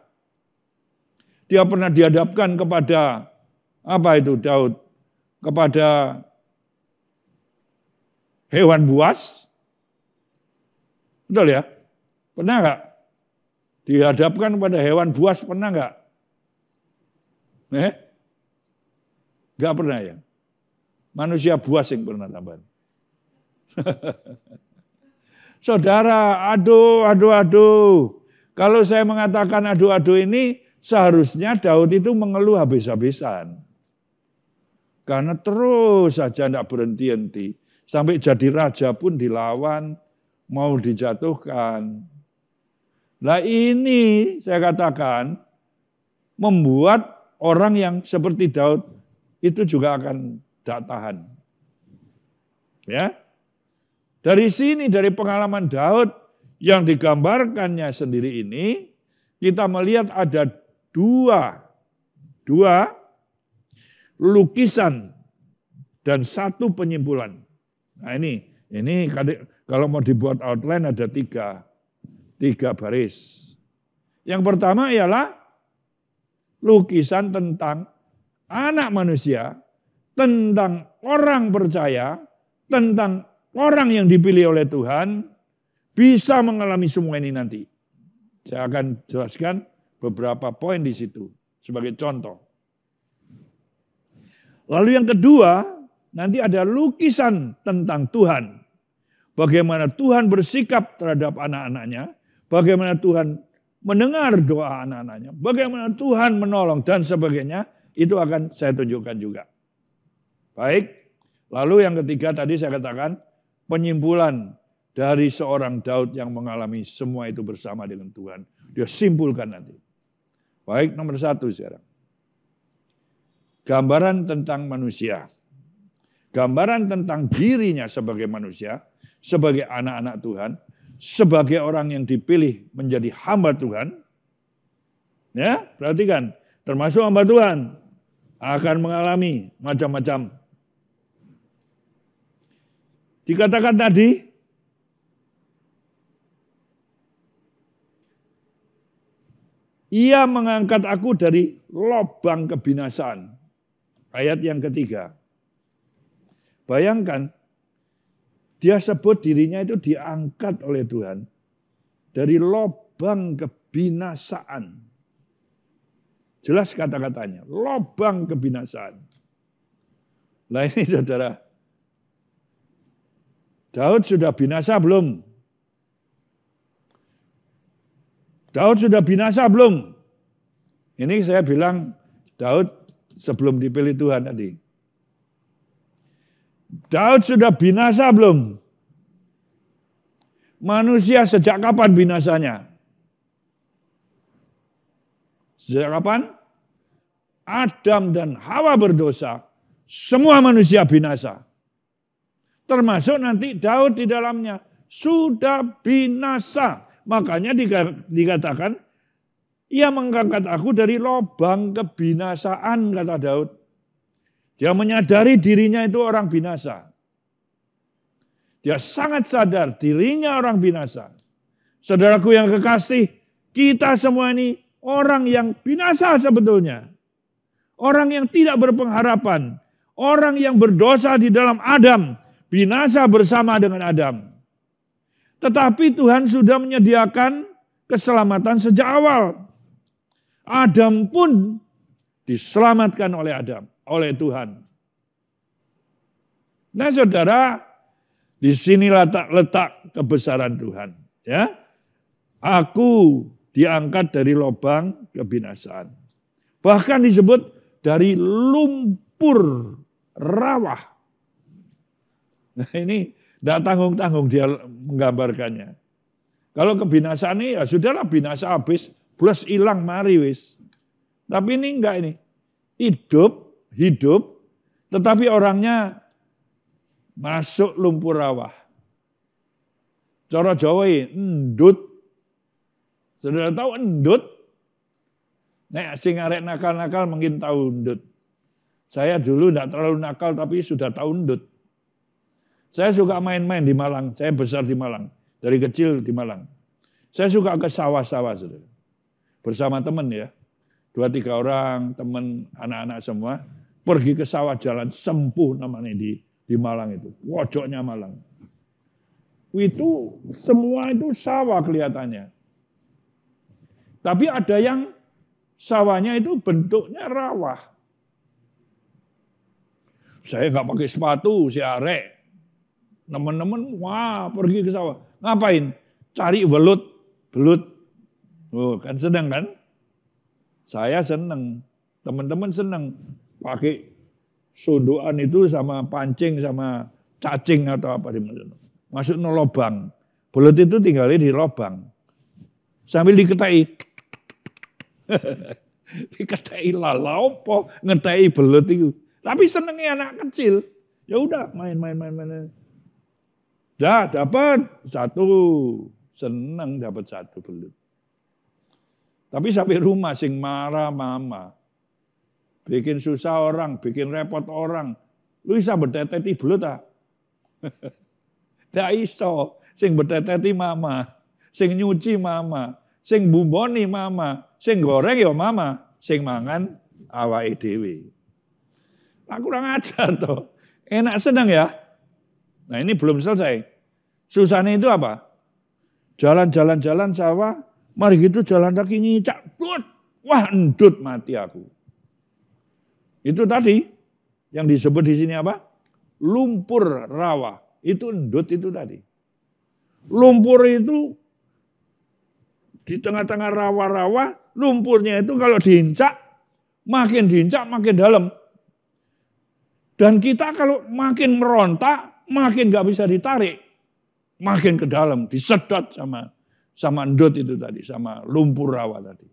Dia pernah dihadapkan kepada, apa itu Daud? Kepada hewan buas. Betul ya? Pernah enggak? Dihadapkan kepada hewan buas, pernah enggak? Enggak pernah ya? Manusia buas yang pernah tambahan. Saudara, aduh. Kalau saya mengatakan aduh ini, seharusnya Daud itu mengeluh habis-habisan. Karena terus saja tidak berhenti-henti. Sampai jadi raja pun dilawan, mau dijatuhkan. Nah ini saya katakan, membuat orang yang seperti Daud itu juga akan tidak tahan. Ya. Dari sini, dari pengalaman Daud yang digambarkannya sendiri ini, kita melihat ada dua lukisan dan satu penyimpulan. Nah ini kalau mau dibuat outline ada tiga baris. Yang pertama ialah lukisan tentang anak manusia, tentang orang percaya, tentang orang yang dipilih oleh Tuhan bisa mengalami semua ini nanti. Saya akan jelaskan beberapa poin di situ sebagai contoh. Lalu yang kedua, nanti ada lukisan tentang Tuhan. Bagaimana Tuhan bersikap terhadap anak-anaknya, bagaimana Tuhan mendengar doa anak-anaknya, bagaimana Tuhan menolong dan sebagainya, itu akan saya tunjukkan juga. Baik, lalu yang ketiga tadi saya katakan, penyimpulan dari seorang Daud yang mengalami semua itu bersama dengan Tuhan. Dia simpulkan nanti. Baik, nomor 1 sekarang. Gambaran tentang manusia. Gambaran tentang dirinya sebagai manusia, sebagai anak-anak Tuhan, sebagai orang yang dipilih menjadi hamba Tuhan. Ya, perhatikan, termasuk hamba Tuhan akan mengalami macam-macam. Dikatakan tadi, ia mengangkat aku dari lubang kebinasaan. Ayat yang ketiga. Bayangkan, dia sebut dirinya itu diangkat oleh Tuhan dari lubang kebinasaan. Jelas kata-katanya, lubang kebinasaan. Nah ini saudara, Daud sudah binasa belum? Daud sudah binasa belum? Ini saya bilang Daud sebelum dipilih Tuhan tadi. Daud sudah binasa belum? Manusia sejak kapan binasanya? Sejak kapan? Adam dan Hawa berdosa, semua manusia binasa. Termasuk nanti Daud di dalamnya sudah binasa. Makanya dikatakan, ia mengangkat aku dari lubang kebinasaan, kata Daud. Dia menyadari dirinya itu orang binasa. Dia sangat sadar dirinya orang binasa. Saudaraku yang kekasih, kita semua ini orang yang binasa sebetulnya. Orang yang tidak berpengharapan. Orang yang berdosa di dalam Adam. Binasa bersama dengan Adam. Tetapi Tuhan sudah menyediakan keselamatan sejak awal. Adam pun diselamatkan oleh Adam, oleh Tuhan. Nah saudara, di sini letak kebesaran Tuhan. Ya, aku diangkat dari lubang kebinasaan. Bahkan disebut dari lumpur rawa. Nah ini tidak tanggung-tanggung dia menggambarkannya. Kalau kebinasaan ini ya sudahlah binasa habis, plus hilang mari wis. Tapi ini enggak ini. Hidup, tetapi orangnya masuk lumpur rawa. Cara Jawa endut. Saudara tahu endut? Nek sing arek nakal-nakal mungkin tahu endut. Saya dulu tidak terlalu nakal tapi sudah tahu endut. Saya suka main-main di Malang. Saya besar di Malang. Dari kecil di Malang. Saya suka ke sawah-sawah, saudara. Bersama teman ya. 2-3 orang, teman, anak-anak semua. Pergi ke sawah jalan Sempuh namanya di Malang itu. Pojoknya Malang. Itu semua itu sawah kelihatannya. Tapi ada yang sawahnya itu bentuknya rawa. Saya nggak pakai sepatu, si arek. Teman-teman, wah pergi ke sawah. Ngapain? Cari belut. Oh, kan senang kan? Saya senang. Teman-teman senang. Pakai sundukan itu sama pancing, sama cacing atau apa. Masuk no lobang. Belut itu tinggalnya di lobang. Sambil diketai. Diketai lalaopo, ngetai belut itu. Tapi senengnya anak kecil. Ya udah main. Dah dapat 1, seneng dapat 1 belut. Tapi sampai rumah sing marah mama, bikin susah orang, bikin repot orang. Lu bisa berteteti belut ah? Tidak iso, sing berteteti mama, sing nyuci mama, sing bumboni mama, sing goreng ya mama, sing mangan awake dhewe. Nah, kurang ajar toh. Enak seneng ya. Nah ini belum selesai. Susahnya itu apa? Jalan sawah, mari gitu jalan kaki ngicak. Wah endut mati aku. Itu tadi yang disebut di sini apa? Lumpur rawa. Itu endut itu tadi. Lumpur itu di tengah-tengah rawa-rawa, lumpurnya itu kalau diincak makin dalam. Dan kita kalau makin merontak, makin gak bisa ditarik. Makin ke dalam, disedot sama endut itu tadi, sama lumpur rawa tadi.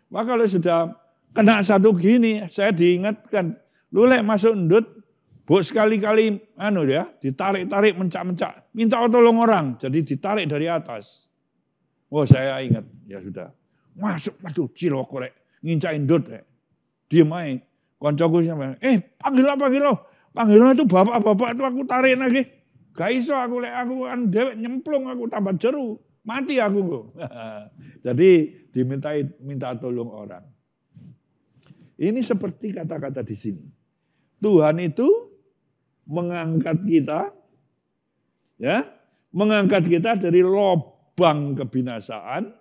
Wah kalau sudah kena satu gini, saya diingatkan, lu lek masuk endut, bu sekali-kali ditarik-tarik, mencak-mencak, minta tolong orang, jadi ditarik dari atas. Oh saya ingat, ya sudah. Masuk, aduh cilok korek, ngincak endut. Diem aja. Koncoku sama, panggil itu bapak-bapak itu aku tarik lagi. Gak iso aku kan dewek nyemplung aku tambah jeru, mati aku. Jadi minta tolong orang. Ini seperti kata-kata di sini. Tuhan itu mengangkat kita, ya, mengangkat kita dari lubang kebinasaan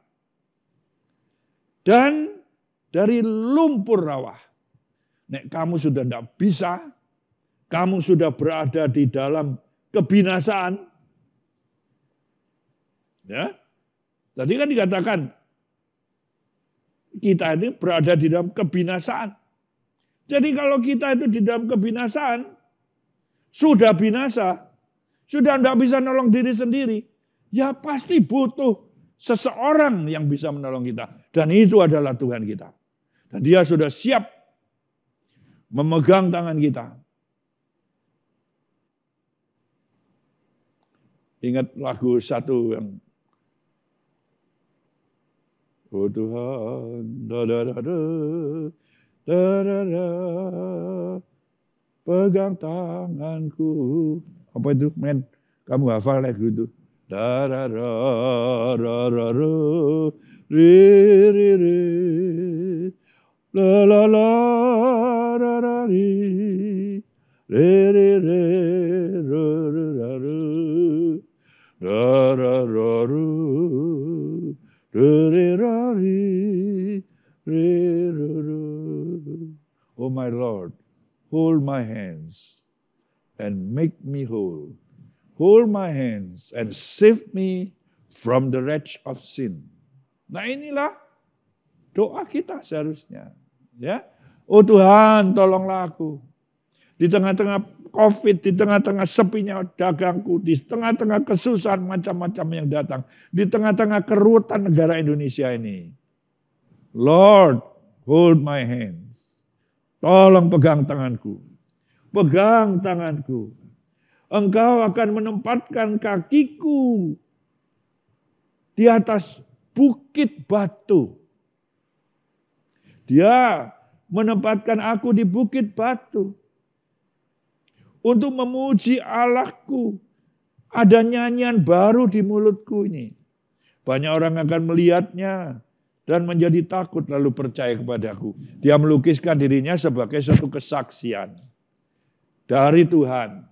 dan dari lumpur rawa. Nek kamu sudah tidak bisa, kamu sudah berada di dalam kebinasaan. Ya, tadi kan dikatakan kita ini berada di dalam kebinasaan. Jadi kalau kita itu di dalam kebinasaan, sudah binasa, sudah tidak bisa nolong diri sendiri, ya pasti butuh seseorang yang bisa menolong kita. Dan itu adalah Tuhan kita. Dan Dia sudah siap memegang tangan kita. Ingat lagu satu yang oh Tuhan, pegang tanganku. Apa itu, men? Kamu hafal lagu itu? La la la ra ra ri re re re ru ru ra ru ra ra ra ru re re ra ri re ru ru. Oh my Lord, hold my hands and make me whole. Hold my hands and save me from the wretch of sin. Nah inilah doa kita seharusnya. Ya, oh Tuhan, tolonglah aku. Di tengah-tengah COVID, di tengah-tengah sepinya dagangku, di tengah-tengah kesusahan macam-macam yang datang, di tengah-tengah keruwetan negara Indonesia ini. Lord, hold my hands. Tolong pegang tanganku. Pegang tanganku. Engkau akan menempatkan kakiku di atas bukit batu. Dia menempatkan aku di bukit batu untuk memuji Allahku. Ada nyanyian baru di mulutku ini. Banyak orang akan melihatnya dan menjadi takut lalu percaya kepadaku. Dia melukiskan dirinya sebagai suatu kesaksian dari Tuhan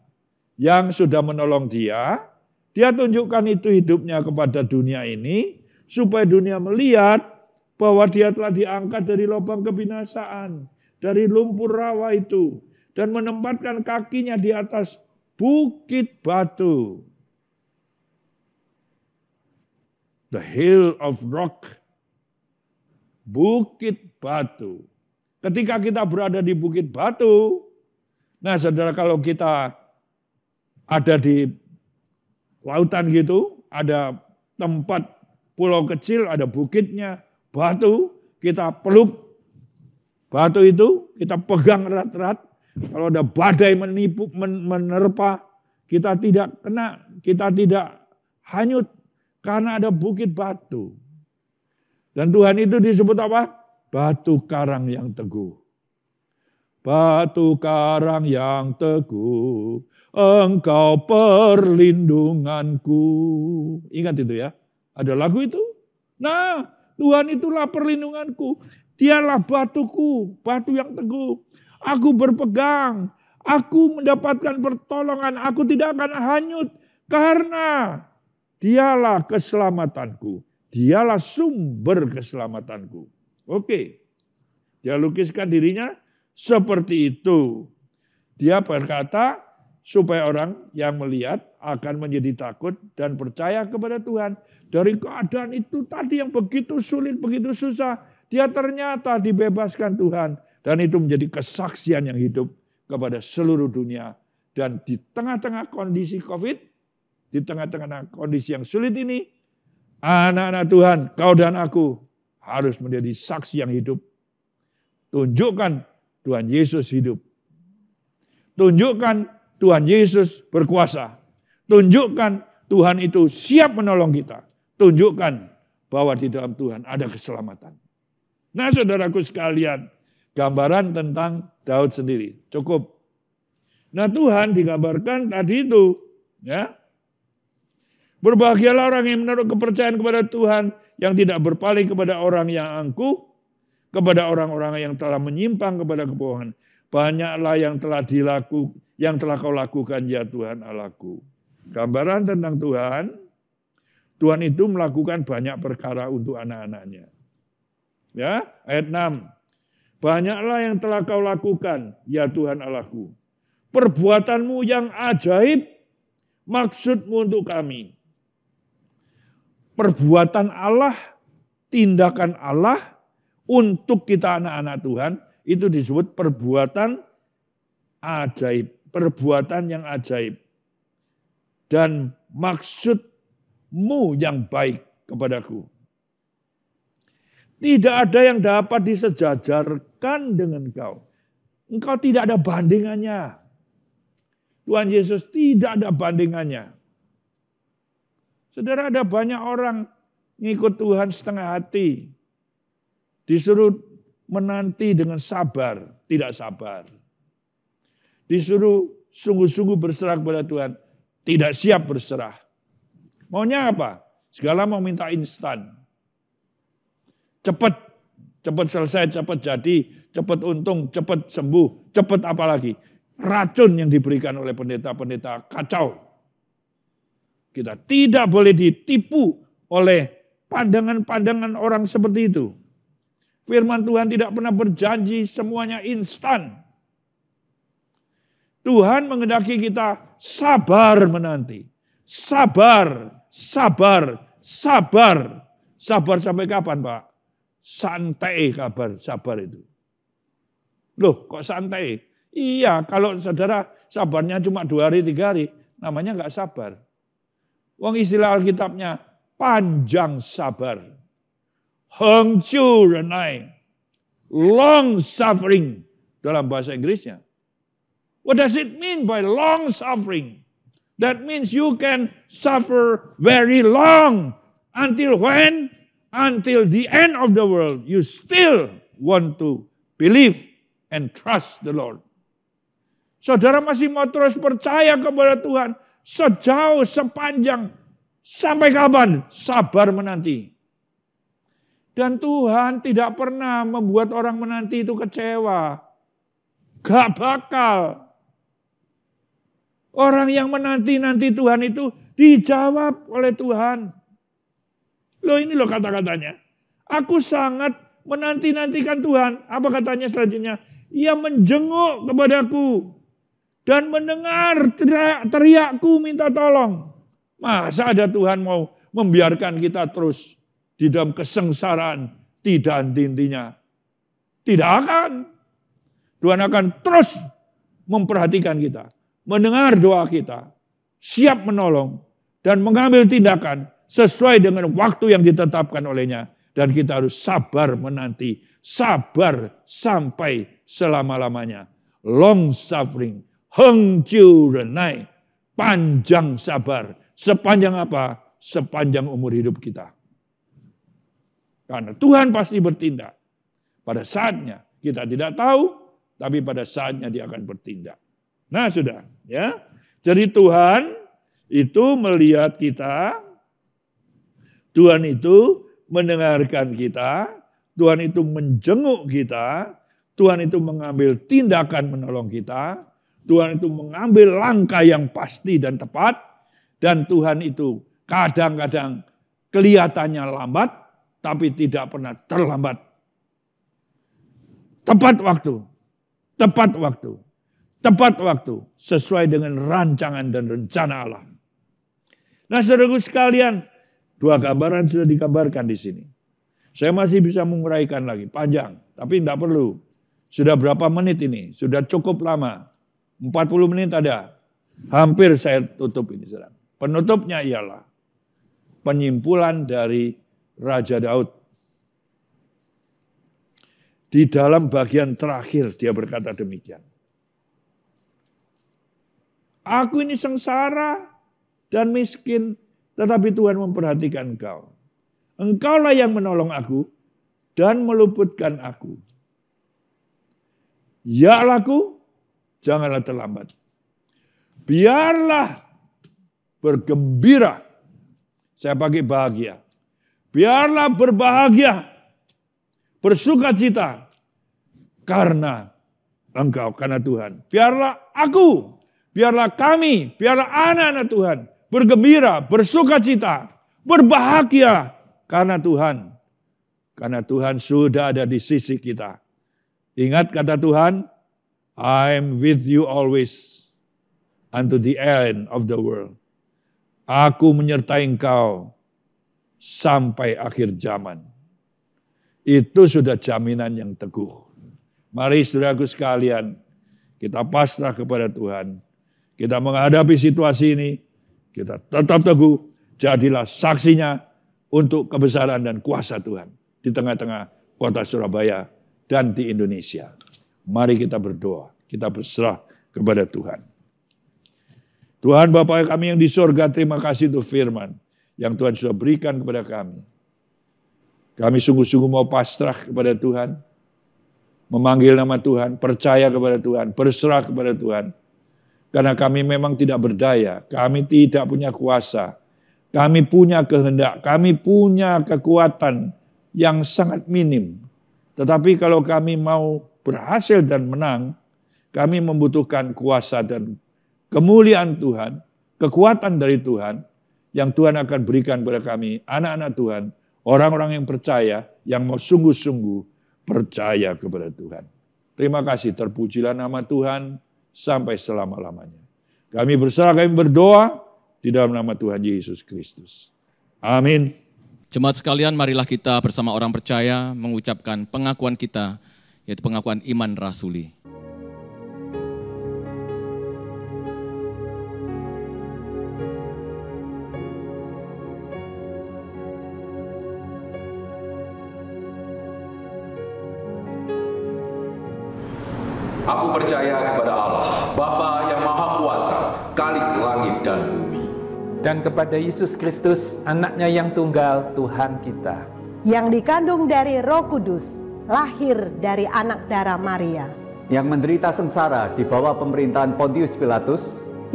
yang sudah menolong dia. Dia tunjukkan itu hidupnya kepada dunia ini supaya dunia melihat bahwa dia telah diangkat dari lubang kebinasaan, dari lumpur rawa itu, dan menempatkan kakinya di atas bukit batu. The hill of rock. Bukit batu. Ketika kita berada di bukit batu, nah saudara, kalau kita ada di lautan gitu, ada tempat pulau kecil, ada bukitnya, batu, kita peluk batu itu, kita pegang erat-erat. Kalau ada badai menerpa, kita tidak kena, kita tidak hanyut karena ada bukit batu. Dan Tuhan itu disebut apa? Batu karang yang teguh. Batu karang yang teguh, engkau perlindunganku. Ingat itu ya, ada lagu itu. Nah, Tuhan itulah perlindunganku. Dialah batuku, batu yang teguh. Aku berpegang, aku mendapatkan pertolongan, aku tidak akan hanyut. Karena dialah keselamatanku. Dialah sumber keselamatanku. Oke, dia lukiskan dirinya seperti itu. Dia berkata supaya orang yang melihat akan menjadi takut dan percaya kepada Tuhan. Dari keadaan itu tadi yang begitu sulit, begitu susah, dia ternyata dibebaskan Tuhan. Dan itu menjadi kesaksian yang hidup kepada seluruh dunia. Dan di tengah-tengah kondisi COVID, di tengah-tengah kondisi yang sulit ini, anak-anak Tuhan, kau dan aku harus menjadi saksi yang hidup. Tunjukkan Tuhan Yesus hidup. Tunjukkan Tuhan Yesus berkuasa. Tunjukkan Tuhan itu siap menolong kita. Tunjukkan bahwa di dalam Tuhan ada keselamatan. Nah saudaraku sekalian, gambaran tentang Daud sendiri. Cukup. Nah Tuhan digambarkan tadi itu. Ya. Berbahagialah orang yang menaruh kepercayaan kepada Tuhan, yang tidak berpaling kepada orang yang angkuh, kepada orang-orang yang telah menyimpang kepada kebohongan. Banyaklah yang telah kau lakukan ya Tuhan Allahku. Gambaran tentang Tuhan. Tuhan itu melakukan banyak perkara untuk anak-anaknya. Ya, ayat 6. Banyaklah yang telah kau lakukan, ya Tuhan Allahku. Perbuatanmu yang ajaib, maksudmu untuk kami. Perbuatan Allah, tindakan Allah untuk kita anak-anak Tuhan, itu disebut perbuatan ajaib, perbuatan yang ajaib. Dan maksudmu yang baik kepadaku. Tidak ada yang dapat disejajarkan dengan engkau. Engkau tidak ada bandingannya. Tuhan Yesus tidak ada bandingannya. Saudara, ada banyak orang ngikut Tuhan setengah hati. Disuruh menanti dengan sabar, tidak sabar. Disuruh sungguh-sungguh berserah kepada Tuhan, tidak siap berserah. Maunya apa? Segala mau minta instan. Cepat selesai, cepat jadi, cepat untung, cepat sembuh, cepat apa lagi. Racun yang diberikan oleh pendeta-pendeta kacau. Kita tidak boleh ditipu oleh pandangan-pandangan orang seperti itu. Firman Tuhan tidak pernah berjanji semuanya instan. Tuhan menghendaki kita sabar menanti. Sabar. Sabar sampai kapan, Pak? Santai kabar, sabar itu. Loh, kok santai? Iya, kalau saudara sabarnya cuma 2 hari, 3 hari, namanya enggak sabar. Wong istilah Alkitabnya panjang sabar. Hengcu renai. Long suffering dalam bahasa Inggrisnya. What does it mean by long suffering? That means you can suffer very long. Until when? Until the end of the world, you still want to believe and trust the Lord. Saudara masih mau terus percaya kepada Tuhan sejauh, sepanjang, sampai kapan? Sabar menanti. Dan Tuhan tidak pernah membuat orang menanti itu kecewa. Gak bakal. Orang yang menanti-nanti Tuhan itu dijawab oleh Tuhan. Loh ini loh kata-katanya. Aku sangat menanti-nantikan Tuhan. Apa katanya selanjutnya? Ia menjenguk kepadaku. Dan mendengar teriakku minta tolong. Masa ada Tuhan mau membiarkan kita terus di dalam kesengsaraan tidak henti-hentinya? Tidak akan. Tuhan akan terus memperhatikan kita. Mendengar doa kita. Siap menolong. Dan mengambil tindakan sesuai dengan waktu yang ditetapkan olehnya. Dan kita harus sabar menanti. Sabar sampai selama-lamanya. Long suffering. Hengciu renai. Panjang sabar. Sepanjang apa? Sepanjang umur hidup kita. Karena Tuhan pasti bertindak. Pada saatnya kita tidak tahu. Tapi pada saatnya dia akan bertindak. Nah sudah. Ya. Jadi Tuhan itu melihat kita. Tuhan itu mendengarkan kita, Tuhan itu menjenguk kita, Tuhan itu mengambil tindakan menolong kita, Tuhan itu mengambil langkah yang pasti dan tepat, dan Tuhan itu kadang-kadang kelihatannya lambat, tapi tidak pernah terlambat. Tepat waktu, sesuai dengan rancangan dan rencana Allah. Nah saudaraku sekalian, 2 gambaran sudah digambarkan di sini. Saya masih bisa menguraikan lagi, panjang. Tapi tidak perlu. Sudah berapa menit ini? Sudah cukup lama. 40 menit ada. Hampir saya tutup ini. Saudara. Penutupnya ialah penyimpulan dari Raja Daud. Di dalam bagian terakhir dia berkata demikian. Aku ini sengsara dan miskin. Tetapi Tuhan memperhatikan engkau. Engkaulah yang menolong aku dan meluputkan aku. Ya Allahku, janganlah terlambat. Biarlah bergembira. Saya pakai bahagia. Biarlah berbahagia. Bersukacita. Karena engkau, karena Tuhan. Biarlah aku, biarlah kami, biarlah anak-anak Tuhan. Bergembira, bersukacita, berbahagia karena Tuhan. Karena Tuhan sudah ada di sisi kita. Ingat kata Tuhan, I'm with you always unto the end of the world. Aku menyertai engkau sampai akhir zaman. Itu sudah jaminan yang teguh. Mari saudaraku sekalian, kita pasrah kepada Tuhan. Kita menghadapi situasi ini, kita tetap teguh, jadilah saksinya untuk kebesaran dan kuasa Tuhan di tengah-tengah kota Surabaya dan di Indonesia. Mari kita berdoa, kita berserah kepada Tuhan. Tuhan Bapa kami yang di surga, terima kasih untuk firman yang Tuhan sudah berikan kepada kami. Kami sungguh-sungguh mau pasrah kepada Tuhan, memanggil nama Tuhan, percaya kepada Tuhan, berserah kepada Tuhan. Karena kami memang tidak berdaya, kami tidak punya kuasa, kami punya kehendak, kami punya kekuatan yang sangat minim. Tetapi kalau kami mau berhasil dan menang, kami membutuhkan kuasa dan kemuliaan Tuhan, kekuatan dari Tuhan, yang Tuhan akan berikan kepada kami, anak-anak Tuhan, orang-orang yang percaya, yang mau sungguh-sungguh percaya kepada Tuhan. Terima kasih, terpujilah nama Tuhan sampai selama-lamanya. Kami berserah, kami berdoa di dalam nama Tuhan Yesus Kristus. Amin. Jemaat sekalian, marilah kita bersama orang percaya mengucapkan pengakuan kita, yaitu pengakuan iman rasuli. Aku percaya kepada Allah, Bapa yang Maha Kuasa, Khalik langit dan bumi. Dan kepada Yesus Kristus, anaknya yang tunggal, Tuhan kita. Yang dikandung dari Roh Kudus, lahir dari anak darah Maria. Yang menderita sengsara di bawah pemerintahan Pontius Pilatus.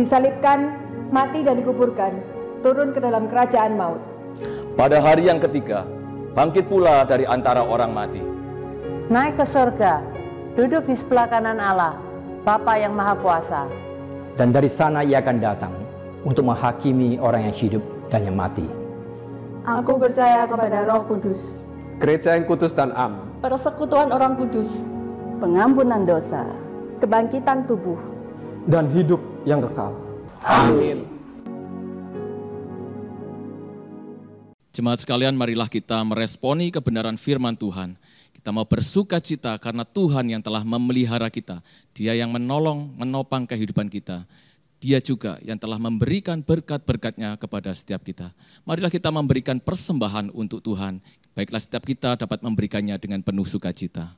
Disalibkan, mati dan dikuburkan, turun ke dalam kerajaan maut. Pada hari yang ketiga, bangkit pula dari antara orang mati. Naik ke surga, duduk di sebelah kanan Allah, Bapa yang Maha Kuasa. Dan dari sana ia akan datang untuk menghakimi orang yang hidup dan yang mati. Aku percaya kepada Roh Kudus, Gereja yang kudus dan am, persekutuan orang kudus, pengampunan dosa, kebangkitan tubuh, dan hidup yang kekal. Amin. Jemaat sekalian, marilah kita meresponi kebenaran firman Tuhan. Kita mau bersuka cita karena Tuhan yang telah memelihara kita. Dia yang menolong, menopang kehidupan kita. Dia juga yang telah memberikan berkat-berkatnya kepada setiap kita. Marilah kita memberikan persembahan untuk Tuhan. Baiklah setiap kita dapat memberikannya dengan penuh sukacita.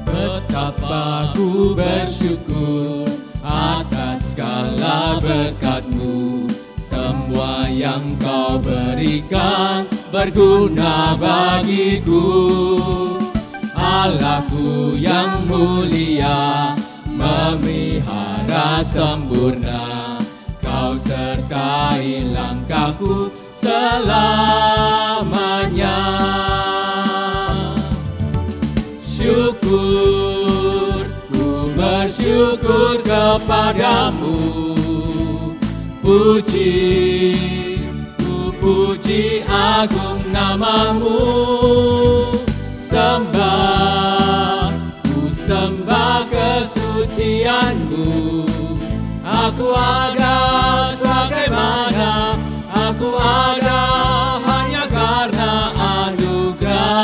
Betapa ku bersyukur atas segala berkat-Mu. Semua yang Kau berikan berguna bagiku. Allahku yang mulia, memelihara sempurna. Kau sertai langkahku selamanya. Syukur, ku bersyukur kepadamu. Puji, ku puji agung nama-Mu. Sembah, ku sembah kesucian-Mu. Aku ada sebagaimana, aku ada hanya karena anugerah-Mu.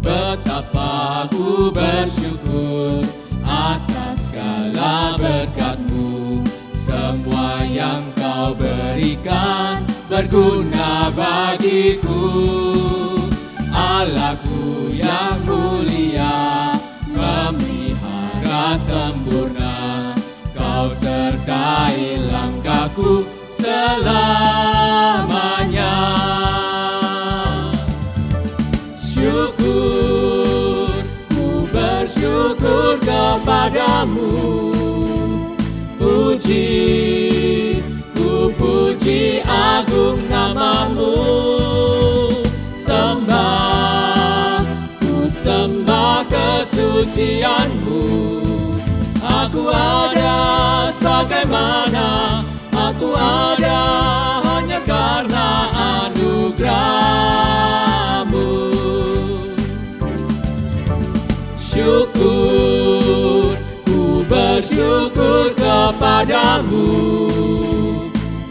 Betapa ku bersyukur atas segala berkat-Mu. Semua yang Kau berikan berguna bagiku. Allahku yang mulia, memelihara sempurna. Kau sertai langkahku selamanya. Syukur, ku bersyukur kepadamu. Puji, ku puji agung nama-Mu. Sembah, ku sembah kesucian-Mu. Aku ada sebagaimana, Aku ada hanya karena anugerah-Mu. Syukur, ku bersyukur kepadamu.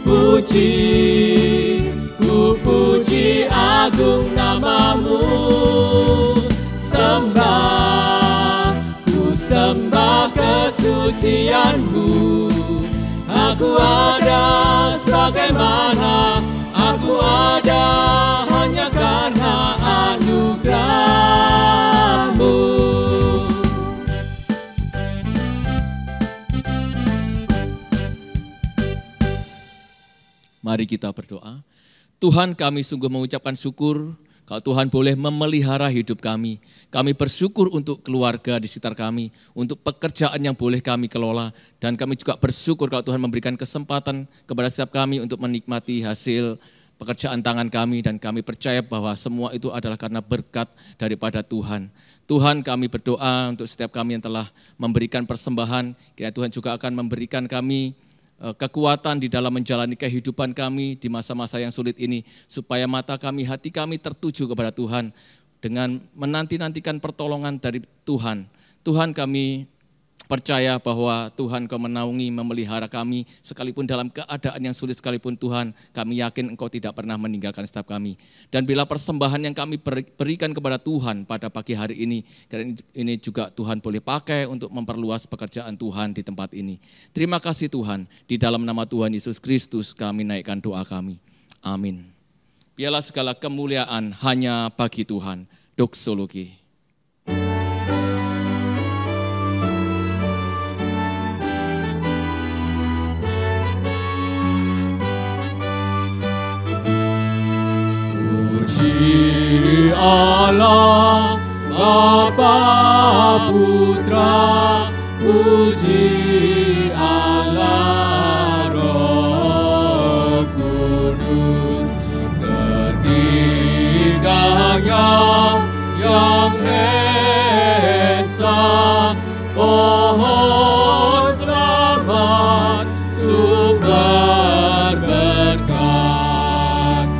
Puji, ku puji agung nama-Mu. Sembah, ku sembah kesucian-Mu. Aku ada sebagaimana aku ada hanya karena anugerah-Mu. Mari kita berdoa. Tuhan, kami sungguh mengucapkan syukur kalau Tuhan boleh memelihara hidup kami. Kami bersyukur untuk keluarga di sekitar kami, untuk pekerjaan yang boleh kami kelola. Dan kami juga bersyukur kalau Tuhan memberikan kesempatan kepada setiap kami untuk menikmati hasil pekerjaan tangan kami. Dan kami percaya bahwa semua itu adalah karena berkat daripada Tuhan. Tuhan, kami berdoa untuk setiap kami yang telah memberikan persembahan. Kiranya Tuhan juga akan memberikan kami kekuatan di dalam menjalani kehidupan kami di masa-masa yang sulit ini, supaya mata kami, hati kami tertuju kepada Tuhan dengan menanti-nantikan pertolongan dari Tuhan. Tuhan, kami percaya bahwa Tuhan Kau menaungi, memelihara kami, sekalipun dalam keadaan yang sulit sekalipun Tuhan, kami yakin Engkau tidak pernah meninggalkan setiap kami. Dan bila persembahan yang kami berikan kepada Tuhan pada pagi hari ini, karena ini juga Tuhan boleh pakai untuk memperluas pekerjaan Tuhan di tempat ini. Terima kasih Tuhan, di dalam nama Tuhan Yesus Kristus kami naikkan doa kami. Amin. Biarlah segala kemuliaan hanya bagi Tuhan. Doksologi. Puji Allah, Bapa Putra, puji Allah Roh Kudus, ketiganya yang esa, pohon selamat, sumber berkat.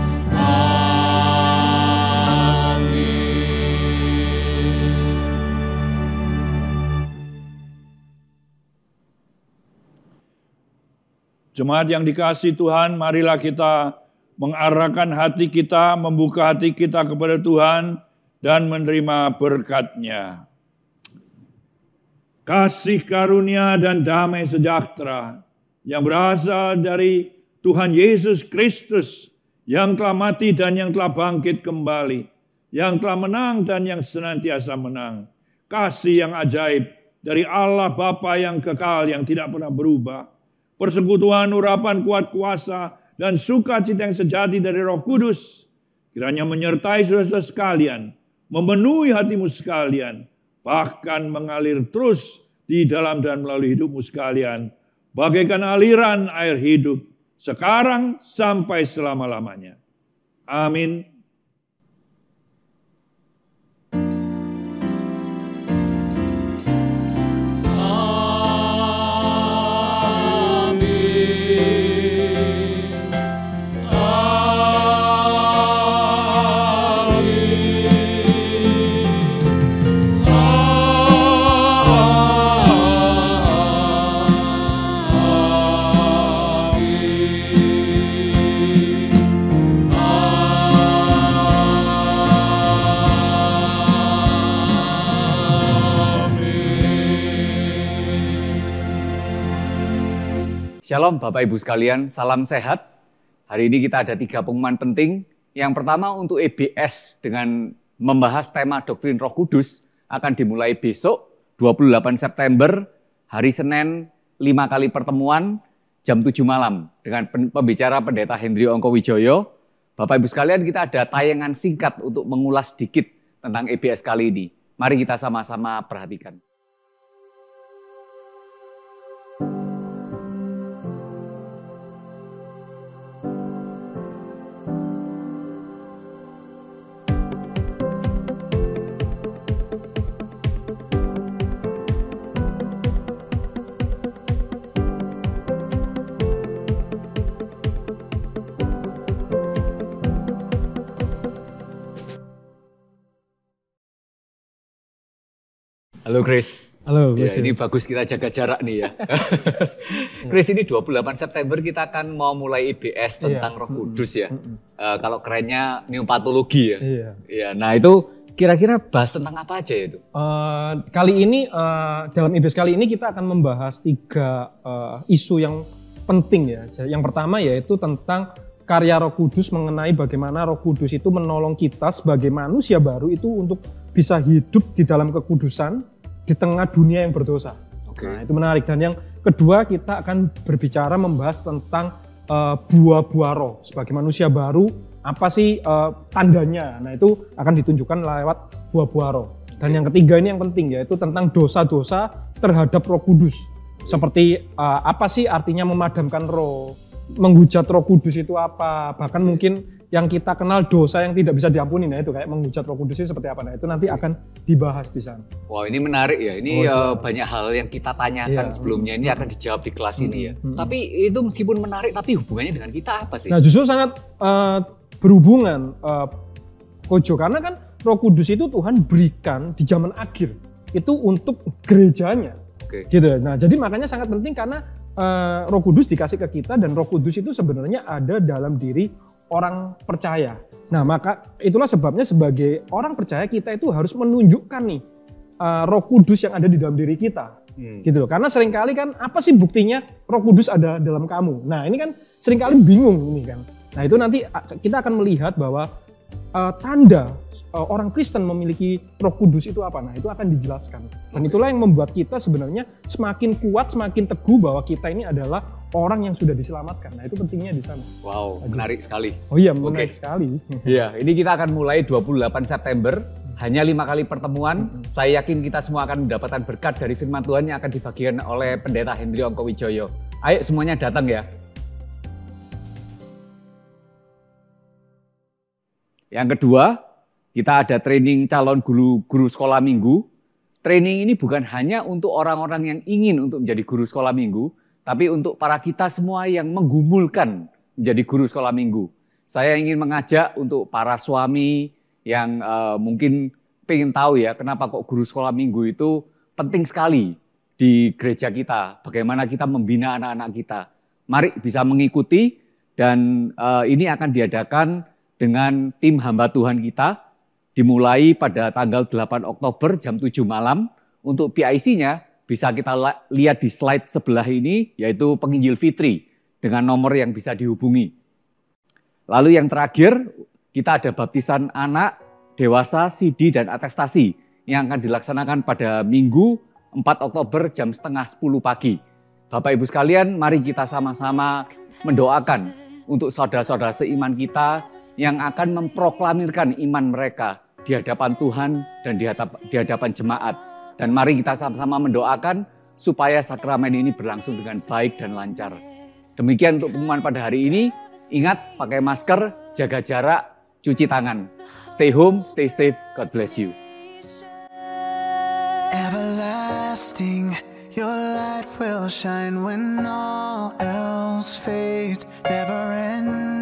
Jemaat yang dikasihi Tuhan, marilah kita mengarahkan hati kita, membuka hati kita kepada Tuhan, dan menerima berkat-Nya. Kasih karunia dan damai sejahtera yang berasal dari Tuhan Yesus Kristus, yang telah mati dan yang telah bangkit kembali, yang telah menang dan yang senantiasa menang. Kasih yang ajaib dari Allah Bapa yang kekal, yang tidak pernah berubah. Persekutuan, urapan kuat kuasa, dan sukacita yang sejati dari Roh Kudus, kiranya menyertai saudara-saudara sekalian, memenuhi hatimu sekalian, bahkan mengalir terus di dalam dan melalui hidupmu sekalian, bagaikan aliran air hidup, sekarang sampai selama-lamanya. Amin. Shalom Bapak Ibu sekalian, salam sehat. Hari ini kita ada 3 pengumuman penting. Yang pertama untuk EBS dengan membahas tema doktrin Roh Kudus akan dimulai besok 28 September, hari Senin, 5 kali pertemuan jam 7 malam dengan pembicara Pendeta Hendri Ongko Wijoyo. Bapak Ibu sekalian, kita ada tayangan singkat untuk mengulas sedikit tentang EBS kali ini. Mari kita sama-sama perhatikan. Halo Chris. Halo. Ya, ini bagus kita jaga jarak nih ya. Chris, ini 28 September kita akan mau mulai IBS tentang Roh Kudus ya. Kalau kerennya pneumapatologi ya. Ya, nah itu kira-kira bahas tentang apa aja itu? Kali ini dalam IBS kali ini kita akan membahas 3 isu yang penting ya. Yang pertama yaitu tentang karya Roh Kudus, mengenai bagaimana Roh Kudus itu menolong kita sebagai manusia baru itu untuk bisa hidup di dalam kekudusan di tengah dunia yang berdosa. Nah, itu menarik. Dan yang kedua kita akan berbicara membahas tentang buah-buah roh sebagai manusia baru. Apa sih tandanya? Nah, itu akan ditunjukkan lewat buah-buah roh. Dan yang ketiga ini yang penting, yaitu tentang dosa-dosa terhadap Roh Kudus. Seperti apa sih artinya memadamkan roh, menghujat Roh Kudus itu apa? Bahkan mungkin yang kita kenal dosa yang tidak bisa diampuni, nah itu kayak menghujat Roh Kudus itu seperti apa? Nah itu nanti akan dibahas di sana. Wah, ini menarik ya. Ini banyak hal yang kita tanyakan sebelumnya, ini akan dijawab di kelas ini ya. Tapi itu meskipun menarik, tapi hubungannya dengan kita apa sih? Nah justru sangat berhubungan, Kojo, karena kan Roh Kudus itu Tuhan berikan di zaman akhir itu untuk gerejanya. Gitu. Nah jadi makanya sangat penting karena Roh Kudus dikasih ke kita, dan Roh Kudus itu sebenarnya ada dalam diri orang percaya. Nah maka itulah sebabnya sebagai orang percaya kita itu harus menunjukkan nih Roh Kudus yang ada di dalam diri kita. Gitu loh. Karena seringkali kan apa sih buktinya Roh Kudus ada dalam kamu? Nah ini kan seringkali bingung ini kan. Nah itu nanti kita akan melihat bahwa tanda orang Kristen memiliki Roh Kudus itu apa? Nah itu akan dijelaskan. Dan itulah yang membuat kita sebenarnya semakin kuat, semakin teguh bahwa kita ini adalah orang yang sudah diselamatkan. Nah itu pentingnya di sana. Wow, menarik sekali. Oh iya, menarik sekali. Iya, ini kita akan mulai 28 September. Hanya 5 kali pertemuan. Saya yakin kita semua akan mendapatkan berkat dari firman Tuhan yang akan dibagikan oleh Pendeta Hendri Ongkowijoyo. Ayo semuanya datang ya. Yang kedua, kita ada training calon guru sekolah minggu. Training ini bukan hanya untuk orang-orang yang ingin untuk menjadi guru sekolah minggu, tapi untuk para kita semua yang menggumulkan menjadi guru sekolah minggu. Saya ingin mengajak untuk para suami yang mungkin pengen tahu ya, kenapa kok guru sekolah minggu itu penting sekali di gereja kita. Bagaimana kita membina anak-anak kita. Mari bisa mengikuti, dan ini akan diadakan dengan tim hamba Tuhan kita, dimulai pada tanggal 8 Oktober jam 7 malam. Untuk PIC-nya bisa kita lihat di slide sebelah ini, yaitu penginjil Fitri dengan nomor yang bisa dihubungi. Lalu yang terakhir, kita ada baptisan anak, dewasa, CD, dan atestasi yang akan dilaksanakan pada Minggu 4 Oktober jam setengah 10 pagi. Bapak Ibu sekalian, mari kita sama-sama mendoakan untuk saudara-saudara seiman kita yang akan memproklamirkan iman mereka di hadapan Tuhan dan di hadapan jemaat. Dan mari kita sama-sama mendoakan supaya sakramen ini berlangsung dengan baik dan lancar. Demikian untuk pengumuman pada hari ini. Ingat, pakai masker, jaga jarak, cuci tangan. Stay home, stay safe, God bless you. Everlasting, your light will shine when all else fades. Never end.